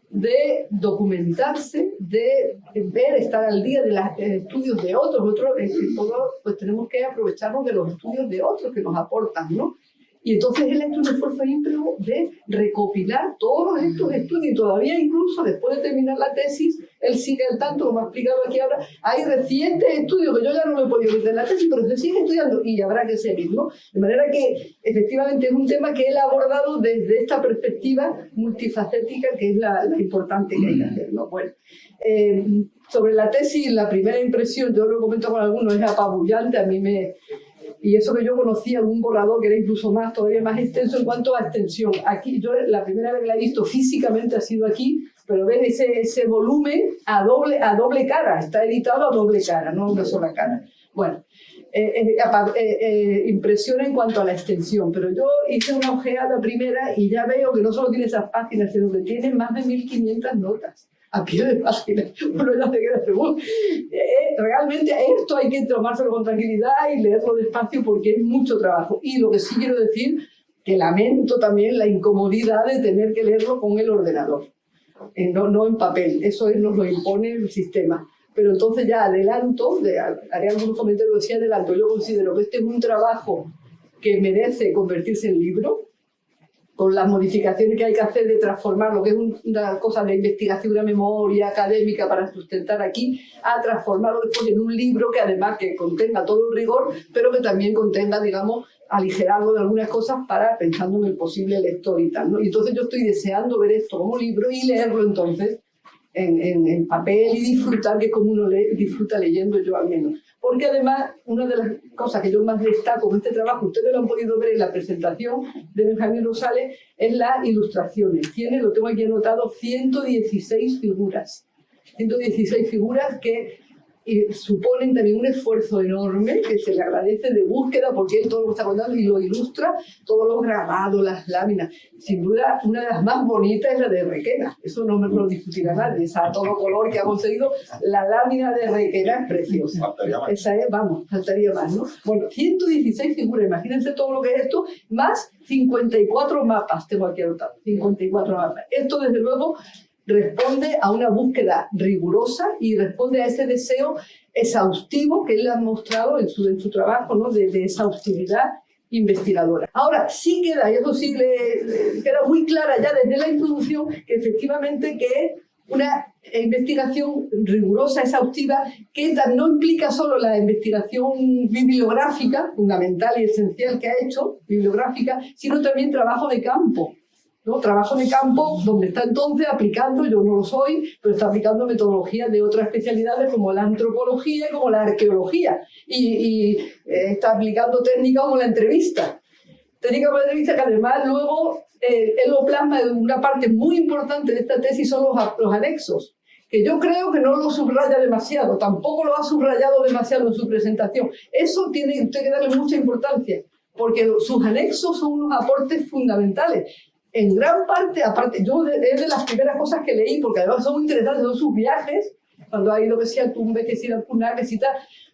de documentarse, de ver, estar al día de los estudios de otros. Nosotros pues tenemos que aprovecharnos de los estudios de otros que nos aportan, ¿no? Y entonces él ha hecho un esfuerzo ímprobo de recopilar todos estos estudios y todavía incluso después de terminar la tesis, él sigue al tanto, como ha explicado aquí ahora, hay recientes estudios que yo ya no lo he podido meter en la tesis, pero se sigue estudiando y habrá que seguir, ¿no? De manera que efectivamente es un tema que él ha abordado desde esta perspectiva multifacética que es la importante que hay que hacer, ¿no? Bueno, sobre la tesis, la primera impresión, yo lo he comentado con algunos, es apabullante, a mí y eso que yo conocía algún borrador que era incluso más, todavía más extenso en cuanto a extensión. Aquí, yo la primera vez que la he visto físicamente ha sido aquí, pero ven ese volumen a doble cara, está editado a doble cara, no a una sola cara. Bueno, impresiona en cuanto a la extensión, pero yo hice una ojeada primera y ya veo que no solo tiene esas páginas, sino que tiene más de 1500 notas a pie de página. Uno ya se queda seguro. Realmente esto hay que tomárselo con tranquilidad y leerlo despacio porque es mucho trabajo. Y lo que sí quiero decir, que lamento también la incomodidad de tener que leerlo con el ordenador, no en papel. Eso nos lo impone el sistema. Pero entonces ya adelanto, haré algunos comentarios, sí adelanto, yo considero que este es un trabajo que merece convertirse en libro, con las modificaciones que hay que hacer de transformar lo que es una cosa de investigación, una memoria académica para sustentar aquí, a transformarlo después en un libro que además que contenga todo el rigor, pero que también contenga, digamos, aligerarlo de algunas cosas para pensando en el posible lector y tal, ¿no? Y entonces yo estoy deseando ver esto como libro y leerlo entonces en papel y disfrutar, que es como uno disfruta leyendo, yo al menos. Porque además, una de las cosas que yo más destaco en este trabajo, ustedes lo han podido ver en la presentación de Benjamín Rosales, es las ilustraciones. Lo tengo aquí anotado, 116 figuras. 116 figuras que suponen también un esfuerzo enorme que se le agradece de búsqueda porque él todo lo está contando y lo ilustra, todos los grabados, las láminas. Sin duda, una de las más bonitas es la de Requena, eso no me lo discutirá nadie, esa a todo color que ha conseguido, la lámina de Requena es preciosa. Esa es, vamos, faltaría más, ¿no? Bueno, 116 figuras, imagínense todo lo que es esto, más 54 mapas, tengo aquí anotado, 54 mapas. Esto, desde luego, responde a una búsqueda rigurosa y responde a ese deseo exhaustivo que él ha mostrado en su trabajo, ¿no? de exhaustividad investigadora. Ahora, sí queda, y eso sí le queda muy clara ya desde la introducción, que efectivamente que es una investigación rigurosa, exhaustiva, que no implica solo la investigación bibliográfica, fundamental y esencial que ha hecho, bibliográfica, sino también trabajo de campo. ¿No? Trabajo de campo donde está entonces aplicando, yo no lo soy, pero está aplicando metodologías de otras especialidades como la antropología y como la arqueología y está aplicando técnicas como la entrevista. Técnica como la entrevista que además luego él lo plasma en una parte muy importante de esta tesis, son los anexos, que yo creo que no lo subraya demasiado, tampoco lo ha subrayado demasiado en su presentación. Eso tiene usted que darle mucha importancia, porque sus anexos son unos aportes fundamentales. en gran parte, aparte, es de las primeras cosas que leí, porque además son muy interesantes, son sus viajes, cuando ha ido que sea a Tumbes, que sea a Puná, que sea,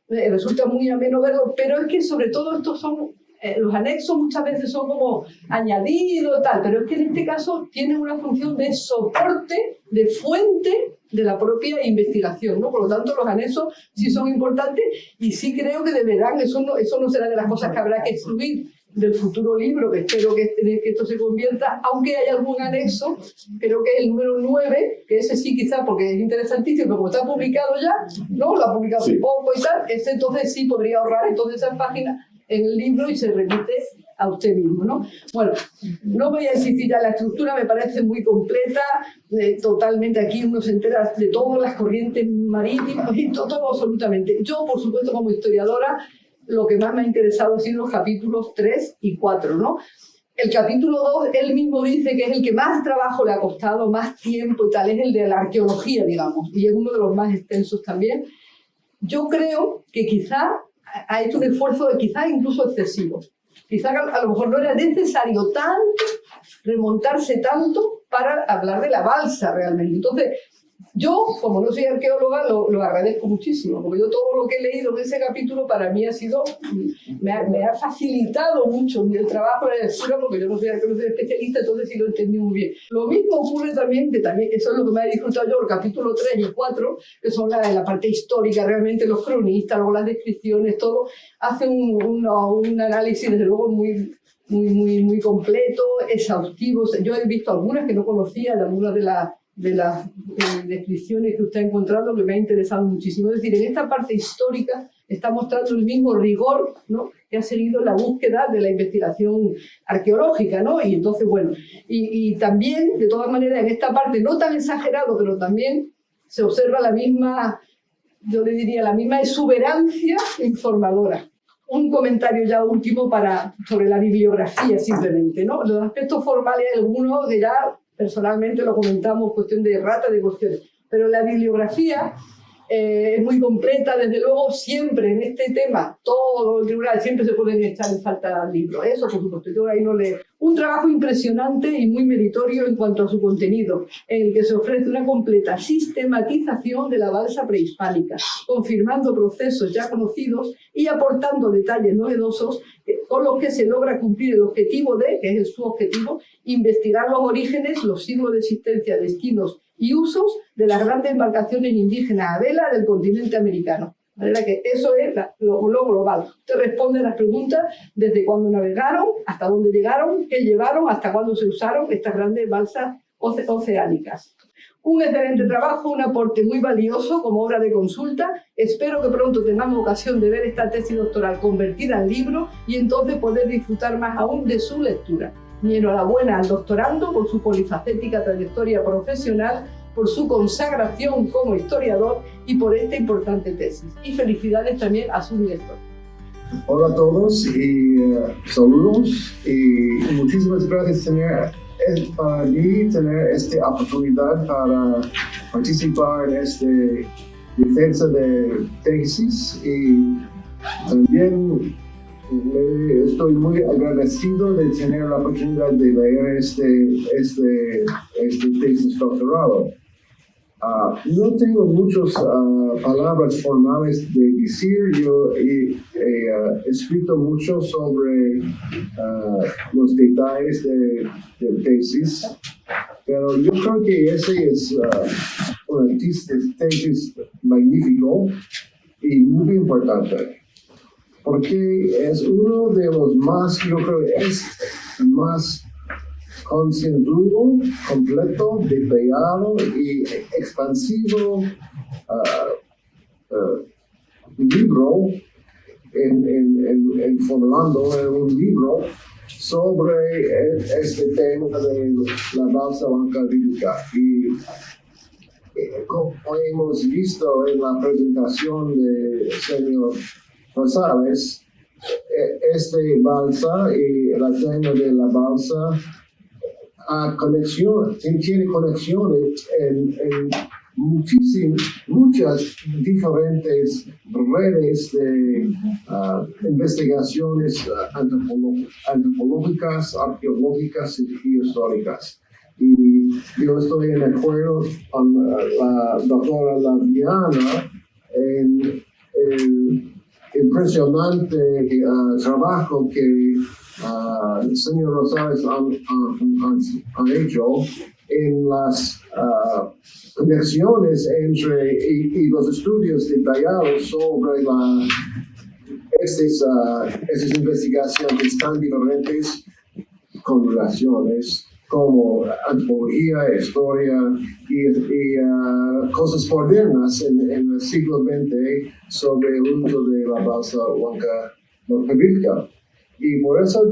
resulta muy ameno verlo, pero es que sobre todo estos son, los anexos muchas veces son como añadidos, tal, pero es que en este caso tienen una función de soporte, de fuente de la propia investigación, ¿no? Por lo tanto, los anexos sí son importantes y sí creo que deberán, eso no será de las cosas que habrá que excluir del futuro libro, que espero que esto se convierta, aunque haya algún anexo, creo que el número 9, que ese sí quizá porque es interesantísimo, pero como está publicado ya, ¿no? Lo ha publicado hace poco y tal, ese entonces sí podría ahorrar entonces esas páginas en el libro y se remite a usted mismo, ¿no? Bueno, no voy a insistir ya, la estructura me parece muy completa, totalmente aquí uno se entera de todas las corrientes marítimas, y todo absolutamente. Yo, por supuesto, como historiadora, lo que más me ha interesado ha sido los capítulos 3 y 4, ¿no? El capítulo 2, él mismo dice que es el que más trabajo le ha costado, más tiempo y tal, es el de la arqueología, digamos, y es uno de los más extensos también. Yo creo que quizá ha hecho un esfuerzo quizá incluso excesivo. Quizá a lo mejor no era necesario tanto, remontarse tanto para hablar de la balsa realmente. Entonces, yo, como no soy arqueóloga, lo agradezco muchísimo, porque yo todo lo que he leído en ese capítulo para mí ha sido, me ha facilitado mucho el trabajo de la lectura, porque yo no soy arqueóloga, soy especialista, entonces sí lo entendí muy bien. Lo mismo ocurre también, que eso es lo que me ha disfrutado yo, el capítulo 3 y 4, que son la parte histórica, realmente los cronistas, luego las descripciones, todo, hace un análisis, desde luego, muy completo, exhaustivo. Yo he visto algunas que no conocía, algunas de las descripciones que usted ha encontrado, que me ha interesado muchísimo. Es decir, en esta parte histórica está mostrando el mismo rigor, ¿no?, que ha seguido la búsqueda de la investigación arqueológica, ¿no? Y entonces, bueno, y también, de todas maneras, en esta parte, no tan exagerado, pero también se observa la misma, yo le diría, la misma exuberancia informadora. Un comentario ya último sobre la bibliografía, simplemente, ¿no? Los aspectos formales, algunos que ya personalmente lo comentamos, cuestión de errata, de cuestiones, pero la bibliografía es muy completa, desde luego siempre en este tema, todo el tribunal siempre se pueden echar en falta libros, eso por supuesto, yo ahí no leo. Un trabajo impresionante y muy meritorio en cuanto a su contenido, en el que se ofrece una completa sistematización de la balsa prehispánica, confirmando procesos ya conocidos y aportando detalles novedosos con los que se logra cumplir el objetivo que es su objetivo, investigar los orígenes, los siglos de existencia, destinos y usos de las grandes embarcaciones indígenas a vela del continente americano. De manera que eso es lo global. Usted responde a las preguntas desde cuándo navegaron, hasta dónde llegaron, qué llevaron, hasta cuándo se usaron estas grandes balsas oceánicas. Un excelente trabajo, un aporte muy valioso como obra de consulta. Espero que pronto tengamos ocasión de ver esta tesis doctoral convertida en libro y entonces poder disfrutar más aún de su lectura. Mi enhorabuena al doctorando por su polifacética trayectoria profesional, por su consagración como historiador y por esta importante tesis. Y felicidades también a su director. Hola a todos y saludos y muchísimas gracias para mí tener esta oportunidad para participar en esta defensa de tesis y también estoy muy agradecido de tener la oportunidad de leer este tesis doctorado. No tengo muchas palabras formales de decir. Yo he escrito mucho sobre los detalles de tesis, pero yo creo que ese es una tesis magnífico y muy importante, porque es uno de los más, yo creo que es más concienzudo, completo, detallado y expansivo libro formulando un libro sobre este tema de la balsa blanca. Y como hemos visto en la presentación del señor Rosales, este balsa y el tema de la balsa tiene conexiones muchas diferentes redes de investigaciones antropológicas, arqueológicas y históricas. Y yo estoy en acuerdo con la doctora Laviana en el impresionante trabajo que el señor Rosales han hecho en las conexiones entre y los estudios detallados sobre estas investigaciones tan diferentes con relaciones como antropología, historia y cosas modernas en el siglo XX sobre el uso de la balsa Huanca Norteamérica. Y por eso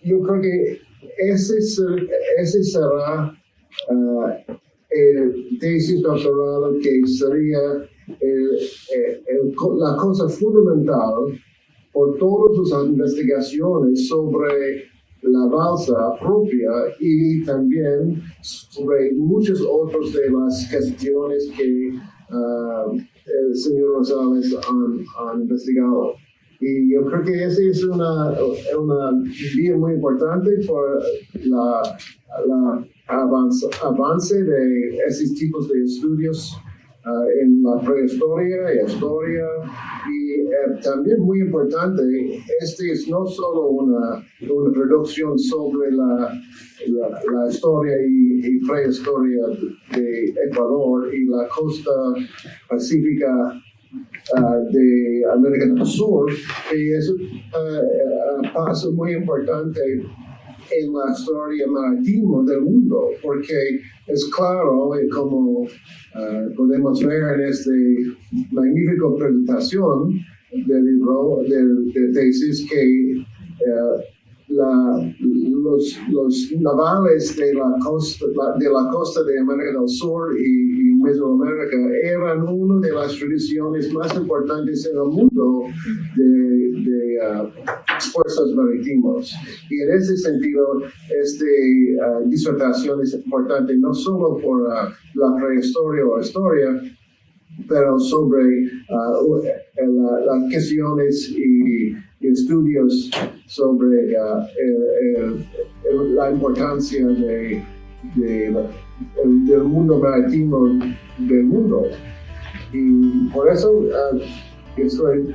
yo creo que ese será el tesis doctoral que sería la cosa fundamental por todas las investigaciones sobre la balsa propia y también sobre muchas otras de las cuestiones que el señor Rosales han investigado. Y yo creo que esa es una vía muy importante por la avance de esos tipos de estudios en la prehistoria y historia. Y también muy importante, este es no solo una producción sobre la historia y prehistoria de Ecuador y la costa pacífica de América del Sur, y es un paso muy importante en la historia marítima del mundo, porque es claro, como podemos ver en esta magnífica presentación del libro, de tesis, que los navales de la costa de América del Sur y Mesoamérica eran una de las tradiciones más importantes en el mundo de esfuerzos marítimos. Y en ese sentido, esta disertación es importante no solo por la prehistoria o historia, pero sobre las cuestiones y estudios sobre la importancia del mundo marítimo del mundo. Y por eso estoy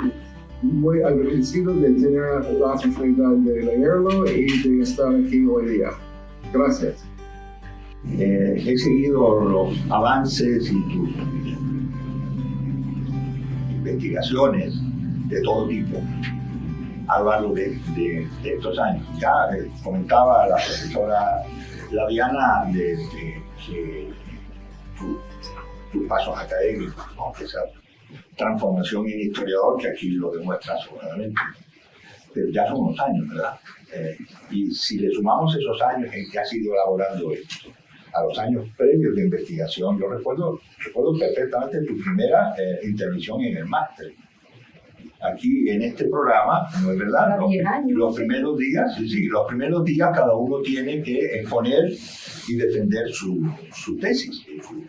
muy agradecido de tener la oportunidad de leerlo y de estar aquí hoy día. Gracias. He seguido los avances y tus investigaciones de todo tipo a lo largo de estos años. Ya comentaba la profesora Laviana de tus pasos académicos, ¿no? Esa transformación en historiador que aquí lo demuestra sobradamente. Pero ya son unos años, ¿verdad? Y si le sumamos esos años en que has ido elaborando esto, a los años previos de investigación, yo recuerdo perfectamente tu primera intervención en el máster. Aquí en este programa, ¿no es verdad? Los primeros días, los primeros días cada uno tiene que exponer y defender su tesis, su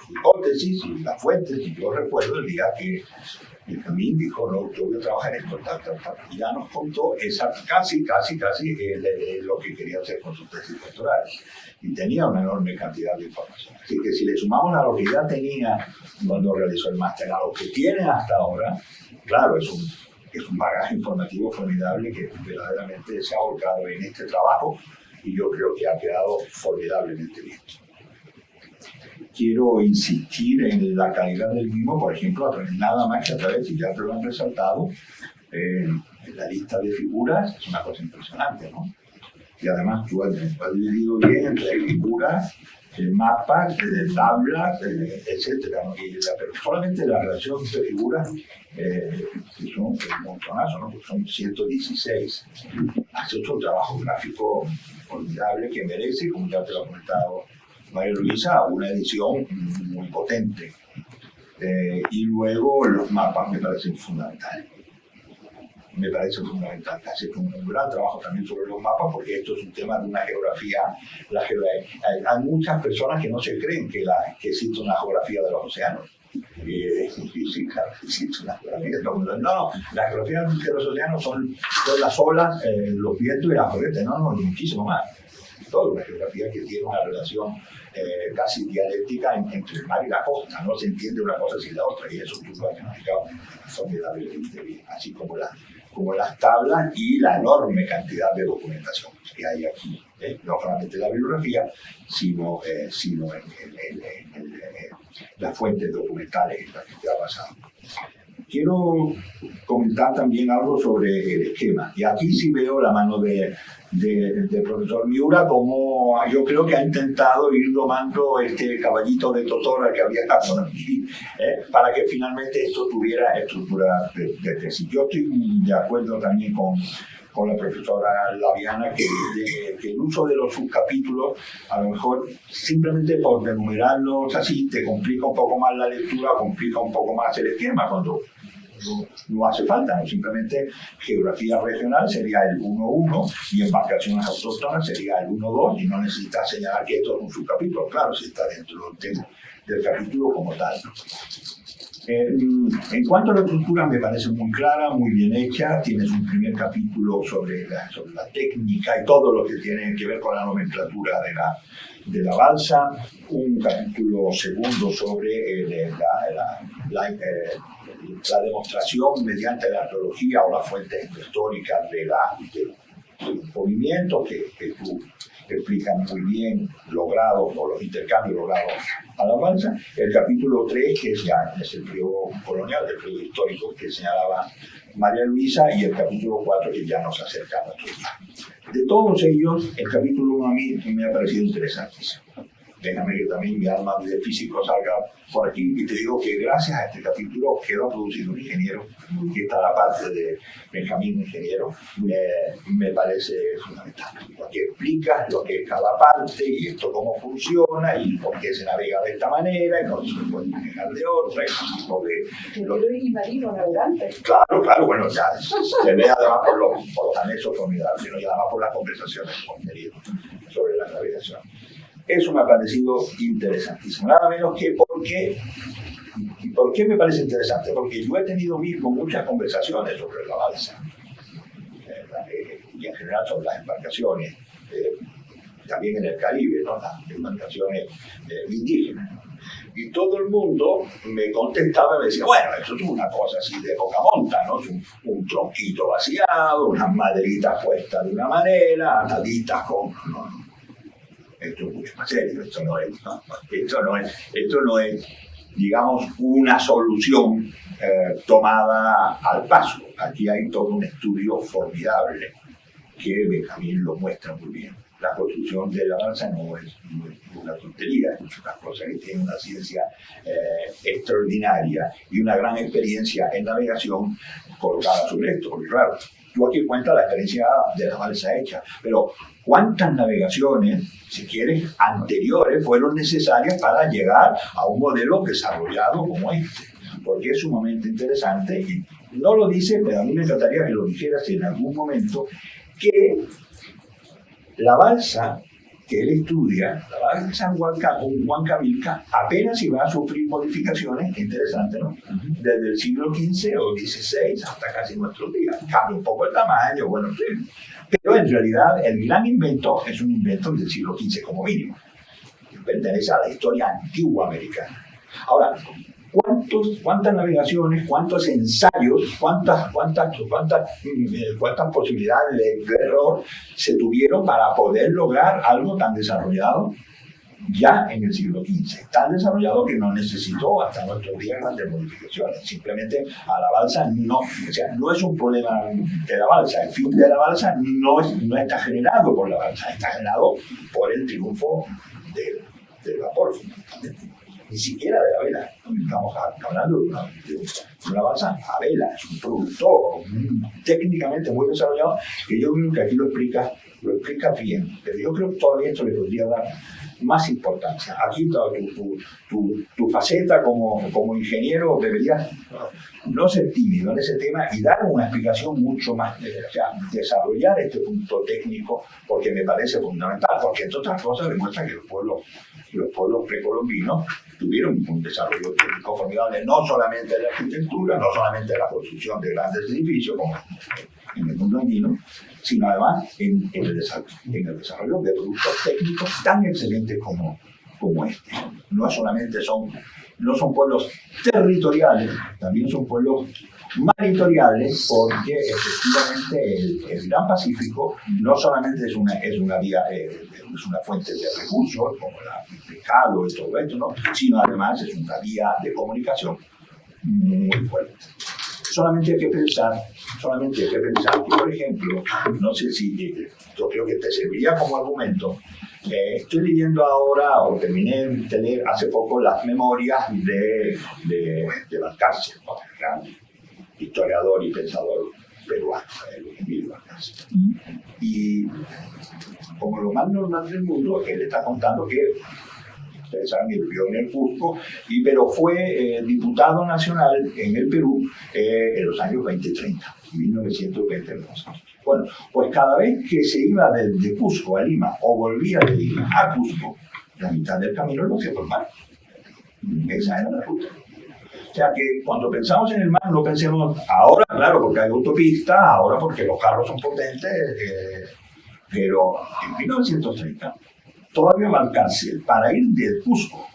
hipótesis y las fuentes. Y yo recuerdo el día que Benjamín dijo, no, yo voy a trabajar en esto, y ya nos contó casi lo que quería hacer con su tesis doctoral. Y tenía una enorme cantidad de información. Así que si le sumamos a lo que ya tenía cuando realizó el máster, a lo que tiene hasta ahora, claro, es un bagaje informativo formidable que verdaderamente se ha volcado en este trabajo y yo creo que ha quedado formidablemente bien. Quiero insistir en la calidad del mismo, por ejemplo, nada más que a través, y ya te lo han resaltado, en la lista de figuras, es una cosa impresionante, ¿no? Y además tú has dividido bien entre figuras, mapas, tablas, etcétera, ¿no? Y solamente la relación de figuras, que son un montonazo, ¿no? Son 116. Has hecho un trabajo gráfico formidable que merece, como ya te lo ha comentado María Luisa, una edición muy potente. Y luego los mapas me parecen fundamentales. me parece fundamental. Hace un gran trabajo también sobre los mapas, porque esto es un tema de una geografía. Hay muchas personas que no se creen que existe una geografía de los océanos. Sí, claro, existe una geografía de los océanos. No, la geografía de los océanos son las olas, los vientos y las corrientes, no, y muchísimo más. Toda una geografía que tiene una relación casi dialéctica entre el mar y la costa. No se entiende una cosa sin la otra, y eso tú lo has explicado formidablemente bien, así como las tablas y la enorme cantidad de documentación que hay aquí, no solamente la bibliografía, sino las fuentes documentales en las que se ha basado. Quiero comentar también algo sobre el esquema, y aquí sí veo la mano del profesor Miura, como yo creo que ha intentado ir domando este caballito de Totora que había por aquí, para que finalmente esto tuviera estructura de tesis. Yo estoy de acuerdo también con la profesora Laviana que el uso de los subcapítulos, a lo mejor simplemente por enumerarlos así, te complica un poco más la lectura, complica un poco más el esquema, cuando no hace falta, ¿no? Simplemente geografía regional sería el 1.1 y embarcaciones autóctonas sería el 1.2, y no necesitas señalar que esto es un subcapítulo, claro, si está dentro del capítulo como tal, ¿no? En cuanto a la estructura, me parece muy clara, muy bien hecha. Tienes un primer capítulo sobre la técnica y todo lo que tiene que ver con la nomenclatura de la balsa, un capítulo segundo sobre la demostración mediante la arqueología o las fuentes históricas del movimiento que tú explican muy bien logrados o los intercambios logrados a la balsa. El capítulo 3, que es el periodo colonial, el periodo histórico que señalaba María Luisa, y el capítulo 4, que ya nos acerca a nuestro día. De todos ellos, el capítulo 1 a mí me ha parecido interesantísimo. Déjame que también mi alma de físico salga por aquí, y te digo que gracias a este capítulo quedó producido un ingeniero, que está la parte de Benjamín Ingeniero, me parece fundamental. Lo que explica lo que es cada parte, y esto cómo funciona, y por qué se navega de esta manera, y no se puede navegar de otra, y marino navegante. Claro, bueno, ya se ve además por los anexos formidables, sino ya además por las conversaciones contenidas sobre la navegación. Eso me ha parecido interesantísimo. Nada menos que ¿por qué me parece interesante? Porque yo he tenido mismo muchas conversaciones sobre la balsa, y en general sobre las embarcaciones, también en el Caribe, ¿no? Las embarcaciones indígenas. Y todo el mundo me contestaba y me decía, bueno, eso es una cosa así de poca monta, ¿no? Es un tronquito vaciado, unas maderitas puestas de una manera, ataditas con... ¿no? Esto es mucho más serio, esto no es, digamos, una solución tomada al paso. Aquí hay todo un estudio formidable que Benjamín lo muestra muy bien. La construcción de la balsa no es una tontería, es una cosa que tiene una ciencia extraordinaria y una gran experiencia en navegación colocada sobre esto, porque claro, tú aquí cuentas la experiencia de la balsa hecha, pero ¿cuántas navegaciones, si quieres, anteriores fueron necesarias para llegar a un modelo desarrollado como este? Porque es sumamente interesante, y no lo dice, pero a mí me encantaría que lo dijeras en algún momento, que la balsa que él estudia, la balsa Huancavilca, apenas iba a sufrir modificaciones, interesante, ¿no? Desde el siglo XV o XVI hasta casi nuestros días. Cambia un poco el tamaño, bueno, sí. Pero en realidad el gran invento es un invento del siglo XV como mínimo. Pertenece a la historia antigua americana. Ahora, ¿cuántas navegaciones, cuántos ensayos, cuántas posibilidades de error se tuvieron para poder lograr algo tan desarrollado ya en el siglo XV? Tan desarrollado que no necesitó hasta nuestros días grandes modificaciones. Simplemente a la balsa no. O sea, no es un problema de la balsa. El fin de la balsa no está generado por la balsa, está generado por el triunfo del vapor, fundamentalmente. Ni siquiera de la vela. Estamos hablando de una balsa a vela, es un producto técnicamente muy desarrollado, que yo creo que aquí lo explica bien, pero yo creo que todavía esto le podría dar más importancia. Aquí tu faceta como ingeniero debería no ser tímido en ese tema y dar una explicación mucho más, o sea, desarrollar este punto técnico, porque me parece fundamental, porque entre otras cosas demuestra que los pueblos precolombinos tuvieron un desarrollo técnico formidable, no solamente en la arquitectura, no solamente en la construcción de grandes edificios, como en el mundo andino, sino además en el desarrollo de productos técnicos tan excelentes como este. No son pueblos territoriales, también son pueblos maritoriales, porque efectivamente el Gran Pacífico no solamente es una vía, es una fuente de recursos, como el pescado y todo esto, ¿no? Sino además es una vía de comunicación muy fuerte. Solamente hay que pensar que, por ejemplo, no sé si yo creo que te serviría como argumento. Estoy leyendo ahora, o terminé de leer hace poco, las memorias de Valcárcel, el gran historiador y pensador peruano, Emilio Valcárcel. Y como lo más normal del mundo, él está contando que ustedes saben, él vivió en el Cusco, pero fue diputado nacional en el Perú en los años 20-30, 1920. Bueno, pues cada vez que se iba de Cusco a Lima o volvía de Lima a Cusco, la mitad del camino lo hacía por mar. Esa era la ruta. O sea que cuando pensamos en el mar, no pensemos ahora, claro, porque hay autopistas, ahora porque los carros son potentes, pero en 1930 todavía Valcárcel, para ir del Cusco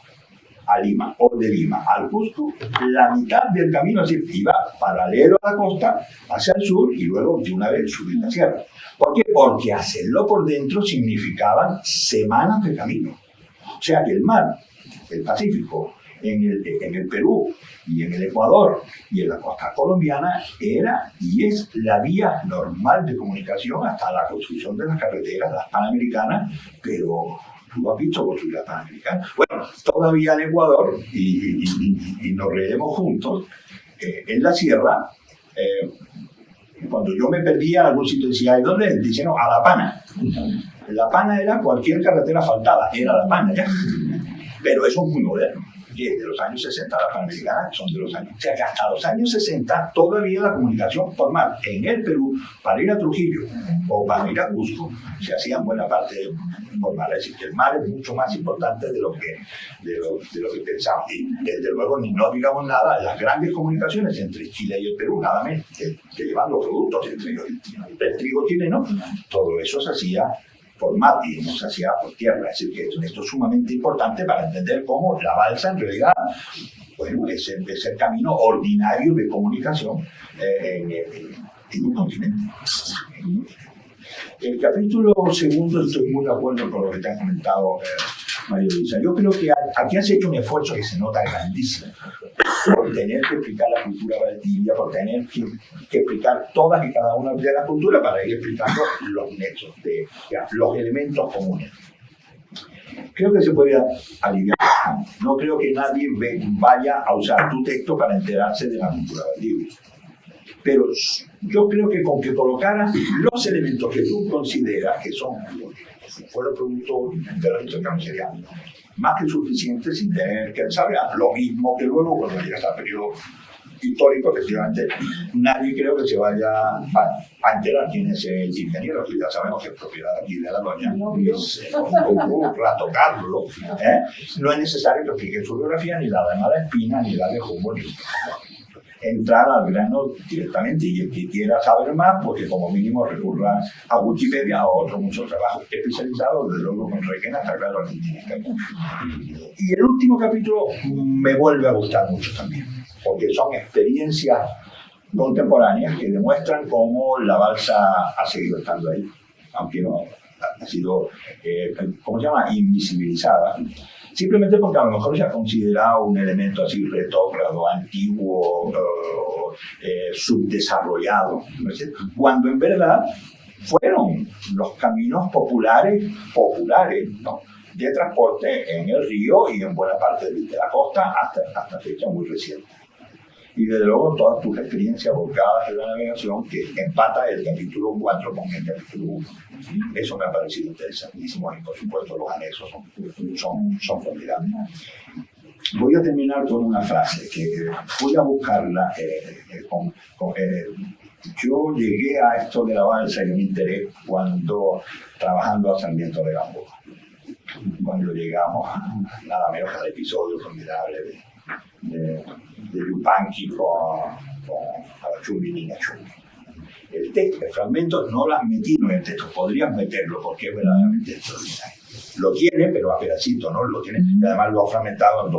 a Lima o de Lima al Cusco, la mitad del camino, es decir, iba paralelo a la costa hacia el sur y luego de una vez subir la sierra. ¿Por qué? Porque hacerlo por dentro significaban semanas de camino. O sea que el mar, el Pacífico, en el Perú y en el Ecuador y en la costa colombiana era y es la vía normal de comunicación hasta la construcción de las carreteras, las panamericanas, pero tú has visto construir las panamericanas. Bueno, todavía en Ecuador, y nos reiremos juntos, en la sierra, cuando yo me perdía en algún sitio, decía, ¿y dónde? Dice, no, a La Pana. La Pana era cualquier carretera asfaltada, era La Pana ya. Pero eso es muy moderno. Y es de los años 60, las panamericanas son de los años. O sea que hasta los años 60 todavía la comunicación formal en el Perú para ir a Trujillo o para ir a Cusco se hacía en buena parte formal. Es decir, que el mar es mucho más importante de lo que pensamos. Y desde luego, ni no digamos nada, las grandes comunicaciones entre Chile y el Perú, nada menos que llevan los productos entre ellos, el trigo chileno, todo eso se hacía por mar y no se hacía por tierra. Es decir, que esto es sumamente importante para entender cómo la balsa en realidad, bueno, es el camino ordinario de comunicación en un continente. El capítulo segundo, estoy muy de acuerdo con lo que te ha comentado María Luisa. Yo creo que aquí has hecho un esfuerzo que se nota grandísimo por tener que explicar la cultura valdivia, por tener que explicar todas y cada una de las culturas para ir explicando los nexos, los elementos comunes. Creo que se puede aliviar bastante. No creo que nadie vaya a usar tu texto para enterarse de la cultura valdivia. Pero yo creo que con que colocaras los elementos que tú consideras que fueron producto de la intercambio sería más que suficiente sin tener que saber lo mismo que luego cuando llegas al periodo histórico, efectivamente, nadie creo que se vaya a enterar quién es el ingeniero, que ya sabemos que es propiedad aquí de la doña, a tocarlo. No es necesario que explique su biografía, ni la de Mala Espina, ni la de Humboldt. Entrar al grano directamente y el que quiera saber más, porque como mínimo recurra a Wikipedia o otro mucho trabajo especializado, desde luego con Requena está claro que tiene que haber. Y el último capítulo me vuelve a gustar mucho también, porque son experiencias contemporáneas que demuestran cómo la balsa ha seguido estando ahí, aunque no ha sido, ¿cómo se llama?, invisibilizada. Simplemente porque a lo mejor se ha considerado un elemento así retógrado, antiguo, subdesarrollado, cuando en verdad fueron los caminos populares, ¿no?, de transporte en el río y en buena parte de la costa hasta fecha muy reciente. y desde luego todas tus experiencias volcadas en la navegación que empata el capítulo 4 con el capítulo 1. Eso me ha parecido interesantísimo y por supuesto los anexos son formidables. Voy a terminar con una frase que voy a buscarla. Yo llegué a esto de la balsa y me enteré cuando trabajando a Sarmiento de Gamboa, cuando llegamos a nada menos que al episodio formidable de Yupanqui con Chumbi Niña Chumbi. El fragmento no lo has metido en el texto, podrías meterlo porque es verdaderamente extraordinario. Lo tiene, pero a pedacitos, ¿no? Lo tiene, y además lo ha fragmentado en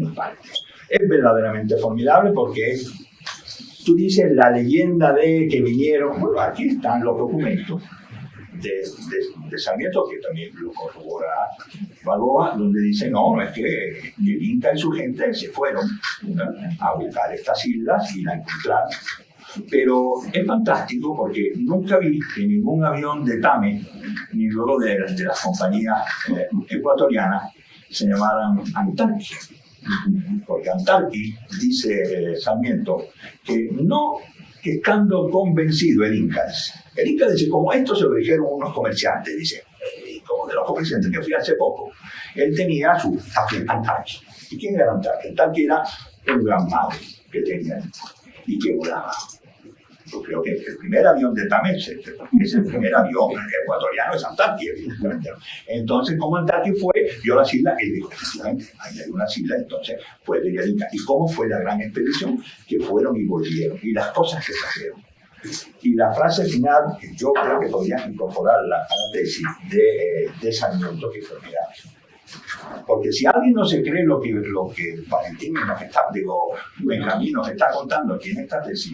dos partes. Es verdaderamente formidable porque tú dices la leyenda de que vinieron, bueno, aquí están los documentos de Sarmiento, que también lo corrobora Balboa, donde dice, no es que el Inca y su gente se fueron, ¿no?, a buscar estas islas y la encontraron. Pero es fantástico porque nunca vi que ningún avión de TAME, ni luego de las compañías ecuatorianas, se llamaran Antarqui. Porque Antarqui, dice Sarmiento, que no estando convencido el Inca dice, como esto se lo dijeron unos comerciantes, dice, como de los comerciantes que fui hace poco, él tenía su Antarqui. ¿Y quién era Antarqui? Antarqui era un gran mago que tenía y que volaba. Yo creo que el primer avión de TAME es el primer avión ecuatoriano, es Antarqui, evidentemente. Entonces, como Antarqui fue, vio las islas, él dijo, efectivamente, ahí hay unas islas, entonces fue de el Inca. ¿Y cómo fue la gran expedición? Que fueron y volvieron, y las cosas que trajeron. Y la frase final, que yo creo que podrías incorporarla a la tesis de Sarmiento, que fue formidable. Porque si alguien no se cree lo que Valentín Benjamín nos está contando aquí en esta tesis,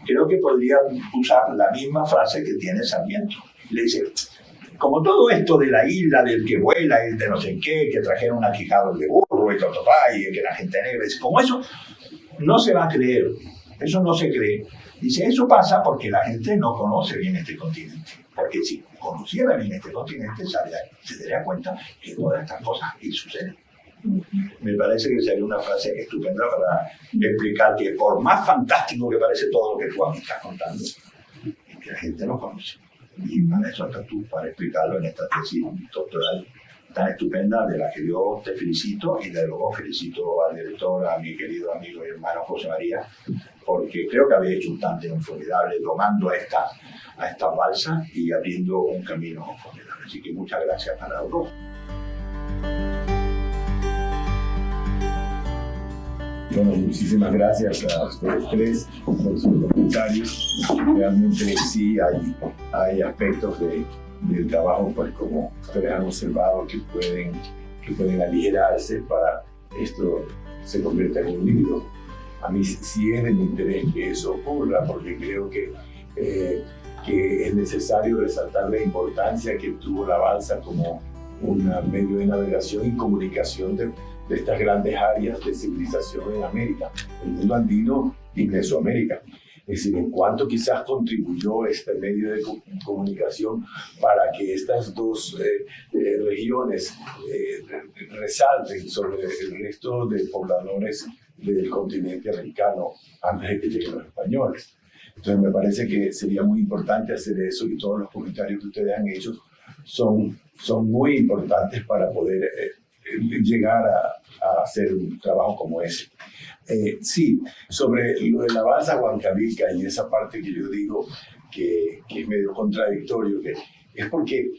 creo que podría usar la misma frase que tiene Sarmiento. Le dice, como todo esto de la isla, del que vuela y de no sé qué, que trajeron a Quijados de burro y totopay, y que la gente negra, como eso no se va a creer, eso no se cree. Dice, eso pasa porque la gente no conoce bien este continente. Porque si conociera bien este continente, se daría cuenta que todas estas cosas aquí suceden. Me parece que sería una frase estupenda para explicar que por más fantástico que parece todo lo que tú a mí estás contando, es que la gente no conoce. Y para eso estás tú, para explicarlo en esta tesis doctoral tan estupenda, de la que yo te felicito, y de luego felicito al director, a mi querido amigo y hermano José María, porque creo que había hecho un tándem formidable domando a esta balsa y abriendo un camino formidable. Así que muchas gracias para los dos. Bueno, muchísimas gracias a ustedes tres por sus comentarios. Realmente sí hay aspectos del trabajo, pues como ustedes han observado, que pueden aligerarse para esto se convierta en un libro. A mí sí es de mi interés que eso ocurra, porque creo que es necesario resaltar la importancia que tuvo la balsa como un medio de navegación y comunicación de estas grandes áreas de civilización en América, el mundo andino y Mesoamérica. Es decir, en cuánto quizás contribuyó este medio de comunicación para que estas dos regiones resalten sobre el resto de pobladores del continente americano antes de que lleguen los españoles. Entonces me parece que sería muy importante hacer eso, y todos los comentarios que ustedes han hecho son muy importantes para poder llegar a hacer un trabajo como ese. Sí, sobre lo de la balsa Huancavilca y esa parte que yo digo que es medio contradictorio, que es porque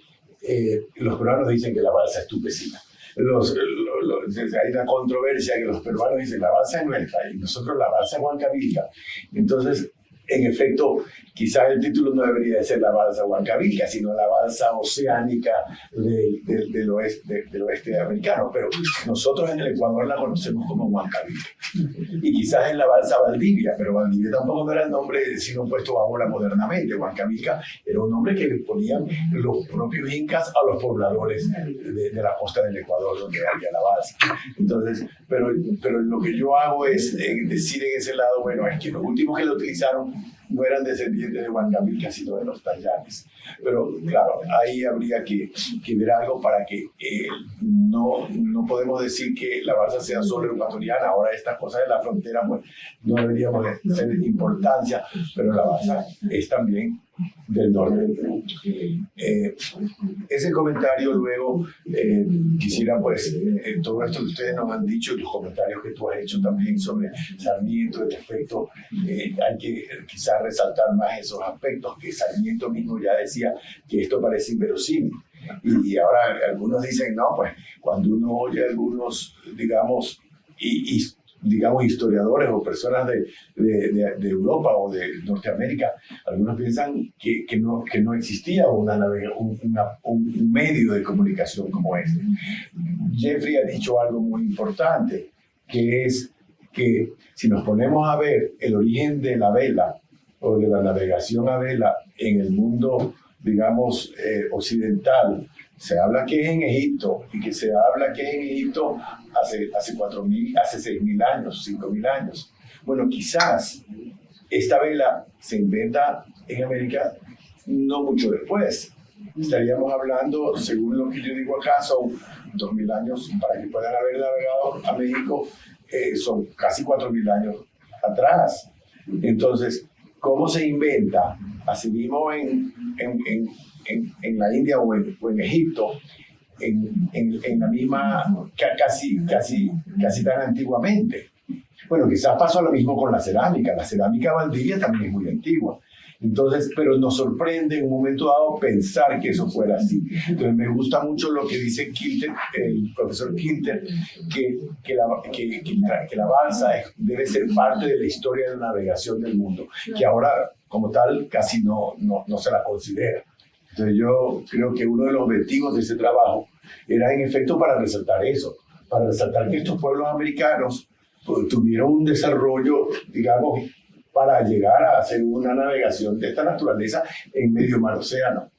los peruanos dicen que la balsa es tupecina. Hay una controversia que los peruanos dicen la balsa es nuestra y nosotros la balsa es Huancavilca. Entonces, en efecto, quizás el título no debería de ser la balsa Huancavilca, sino la balsa oceánica del oeste americano, pero nosotros en el Ecuador la conocemos como Huancavilca. Y quizás es la balsa Valdivia, pero Valdivia tampoco no era el nombre sino puesto ahora modernamente. Huancavilca era un nombre que le ponían los propios incas a los pobladores de la costa del Ecuador donde había la balsa. Entonces, pero lo que yo hago es decir en ese lado, bueno, es que los últimos que lo utilizaron no eran descendientes de Huancavelica, sino de los Tayanes. Pero claro, ahí habría que ver algo para que no podemos decir que la balsa sea solo ecuatoriana. Ahora estas cosas de la frontera pues no deberíamos de ser de importancia, pero la balsa es también del norte del Perú. Ese comentario luego quisiera pues todo esto que ustedes nos han dicho, los comentarios que tú has hecho también sobre Sarmiento, el efecto, hay que quizás resaltar más esos aspectos que Sarmiento mismo ya decía que esto parece inverosímil. Y ahora algunos dicen, no, pues cuando uno oye algunos, digamos, historiadores o personas de Europa o de Norteamérica, algunos piensan que no existía un medio de comunicación como este. Jeffrey ha dicho algo muy importante, que es que si nos ponemos a ver el origen de la vela o de la navegación a vela en el mundo, digamos, occidental, se habla que es en Egipto y que se habla que es en Egipto hace 6.000 años, 5.000 años. Bueno, quizás esta vela se inventa en América no mucho después. Estaríamos hablando, según lo que yo digo acá, son 2.000 años para que puedan haber navegado a México, son casi 4.000 años atrás. Entonces, ¿cómo se inventa? Así mismo en la India o en Egipto, en la misma, casi tan antiguamente. Bueno, quizás pasó lo mismo con la cerámica. La cerámica Valdivia también es muy antigua. Entonces, pero nos sorprende en un momento dado pensar que eso fuera así. Entonces, me gusta mucho lo que dice Kilter, el profesor Kilter, que la balsa debe ser parte de la historia de la navegación del mundo, que ahora, como tal, casi no se la considera. Entonces, yo creo que uno de los objetivos de ese trabajo era, en efecto, para resaltar eso, para resaltar que estos pueblos americanos pues, tuvieron un desarrollo, digamos, para llegar a hacer una navegación de esta naturaleza en medio mar océano.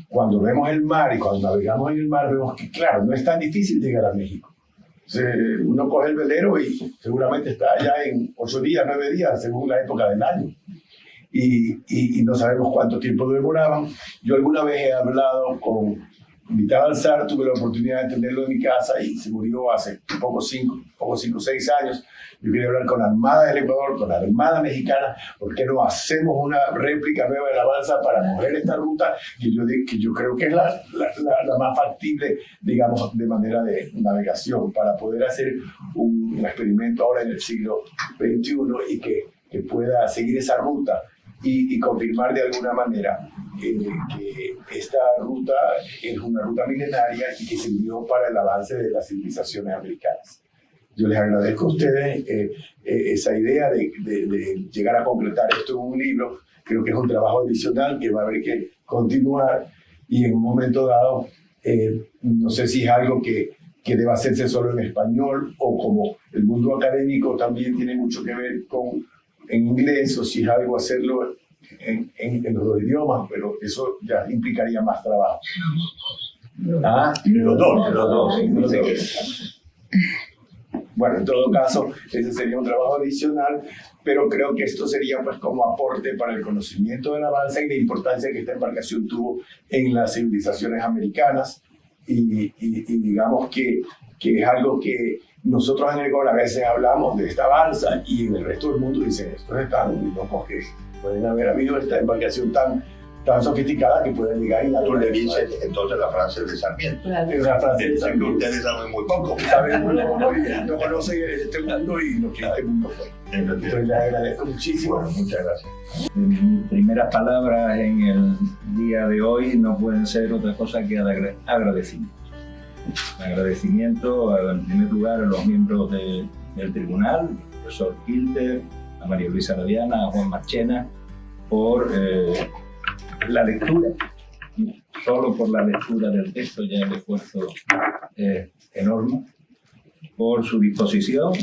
Cuando vemos el mar y cuando navegamos en el mar, vemos que, claro, no es tan difícil llegar a México. Uno coge el velero y seguramente está allá en 8 días, 9 días, según la época del año. Y no sabemos cuánto tiempo demoraban. Yo alguna vez he hablado con Vital Alzar, tuve la oportunidad de tenerlo en mi casa y se murió hace poco 5 o 6 años. Yo quería hablar con la Armada del Ecuador, con la Armada Mexicana, ¿por qué no hacemos una réplica nueva de la balsa para coger esta ruta? Que yo creo que es la más factible, digamos, de manera de navegación, para poder hacer un experimento ahora en el siglo XXI y que pueda seguir esa ruta y confirmar de alguna manera que esta ruta es una ruta milenaria y que sirvió para el avance de las civilizaciones americanas. Yo les agradezco a ustedes esa idea de llegar a concretar esto en un libro. Creo que es un trabajo adicional que va a haber que continuar y en un momento dado, no sé si es algo que deba hacerse solo en español o como el mundo académico también tiene mucho que ver en inglés, o si es algo hacerlo en los 2 idiomas, pero eso ya implicaría más trabajo. Los dos. Bueno, en todo caso, ese sería un trabajo adicional, pero creo que esto sería pues como aporte para el conocimiento de la balsa y la importancia que esta embarcación tuvo en las civilizaciones americanas y digamos que es algo que nosotros en el Ecuador a veces hablamos de esta balsa y en el resto del mundo dicen, estos están muy locos, que pueden haber habido esta embarcación tan sofisticada que pueden llegar y tú le dices entonces la frase de Sarmiento. Es una frase de que ustedes saben muy poco. Saben muy poco y no conocen este mundo y lo que este mundo fue. Entonces les agradezco muchísimo. Bueno, muchas gracias. Mis primeras palabras en el día de hoy no pueden ser otra cosa que agradecimiento. Agradecimiento en primer lugar a los miembros del tribunal, al profesor Kilter, a María Luisa Laviana, a Juan Marchena, por la lectura. Solo por la lectura del texto ya el esfuerzo es enorme, por su disposición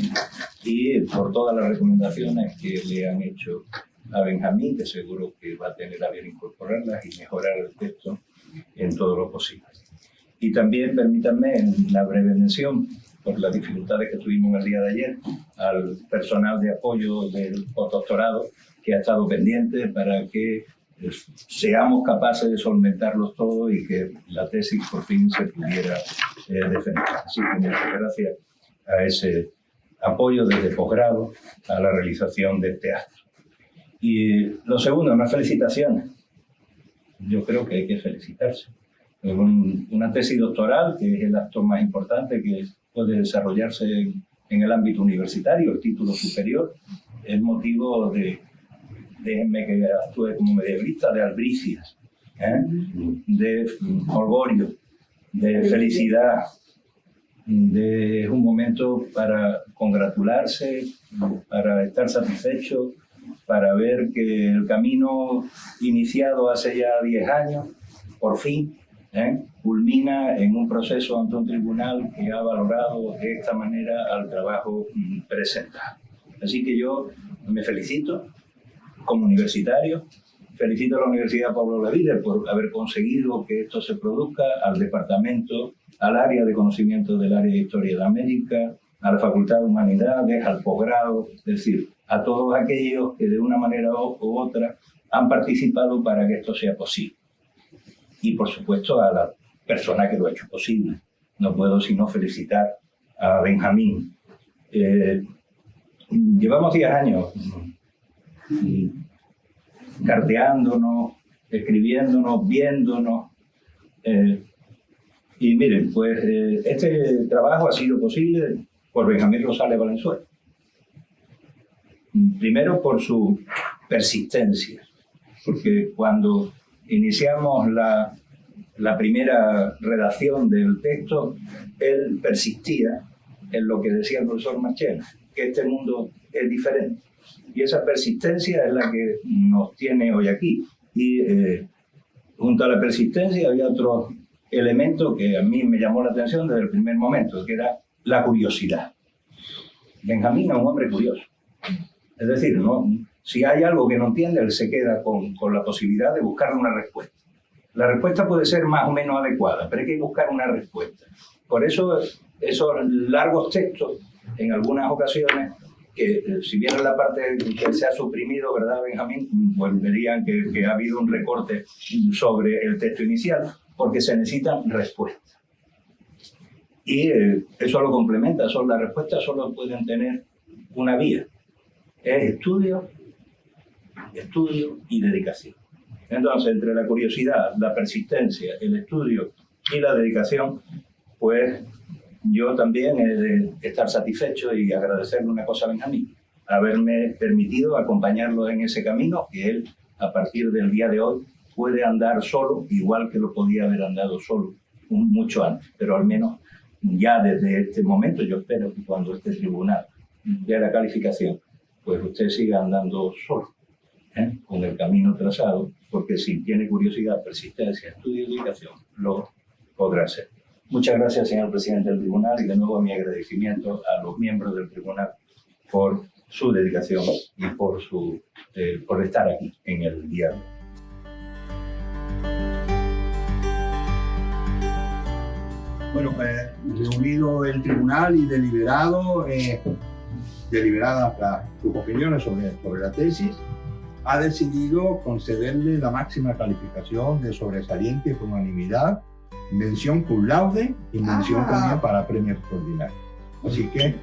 y por todas las recomendaciones que le han hecho a Benjamín, que seguro que va a tener a bien incorporarlas y mejorar el texto en todo lo posible. Y también permítanme la breve mención, por las dificultades que tuvimos el día de ayer, al personal de apoyo del postdoctorado, que ha estado pendiente para que seamos capaces de solventarlos todos y que la tesis por fin se pudiera defender. Así que muchas gracias a ese apoyo desde posgrado a la realización de este acto. Y lo segundo, unas felicitaciones. Yo creo que hay que felicitarse. Una tesis doctoral, que es el acto más importante que puede desarrollarse en el ámbito universitario, el título superior, es motivo de, déjenme que actúe como medievalista, de albricias, de orgullo, de felicidad. Es un momento para congratularse, para estar satisfecho, para ver que el camino iniciado hace ya 10 años, por fin, culmina en un proceso ante un tribunal que ha valorado de esta manera al trabajo presentado. Así que yo me felicito como universitario, felicito a la Universidad Pablo Olavide por haber conseguido que esto se produzca, al departamento, al área de conocimiento del área de Historia de América, a la Facultad de Humanidades, al posgrado, es decir, a todos aquellos que de una manera u otra han participado para que esto sea posible. Y por supuesto a la persona que lo ha hecho posible. No puedo sino felicitar a Benjamín. Llevamos 10 años carteándonos, escribiéndonos, viéndonos. Y miren, pues este trabajo ha sido posible por Benjamín Rosales Valenzuela. Primero por su persistencia, porque cuando iniciamos la primera redacción del texto, él persistía en lo que decía el profesor Marchena, que este mundo es diferente. Y esa persistencia es la que nos tiene hoy aquí. Y junto a la persistencia había otro elemento que a mí me llamó la atención desde el primer momento, que era la curiosidad. Benjamín es un hombre curioso. Es decir, ¿no? Si hay algo que no entiende, él se queda con la posibilidad de buscar una respuesta. La respuesta puede ser más o menos adecuada, pero hay que buscar una respuesta. Por eso esos largos textos, en algunas ocasiones, que si bien en la parte que se ha suprimido, ¿verdad, Benjamín? Pues verían que ha habido un recorte sobre el texto inicial, porque se necesitan respuestas. Y eso lo complementa, las respuestas solo pueden tener una vía. Es estudio y dedicación. Entonces, entre la curiosidad, la persistencia, el estudio y la dedicación, pues yo también he de estar satisfecho y agradecerle una cosa a Benjamín, haberme permitido acompañarlo en ese camino, que él, a partir del día de hoy, puede andar solo, igual que lo podía haber andado solo mucho antes, pero al menos ya desde este momento, yo espero que cuando este tribunal dé la calificación, pues usted siga andando solo, con el camino trazado, porque si tiene curiosidad, persistencia, estudio y dedicación, lo podrá hacer. Muchas gracias, señor presidente del tribunal, y de nuevo mi agradecimiento a los miembros del tribunal por su dedicación y por estar aquí en el día de hoy. Bueno, pues reunido el tribunal y deliberadas sus opiniones sobre la tesis, ha decidido concederle la máxima calificación de sobresaliente por unanimidad, mención cum laude y mención también para premio extraordinario. Así que...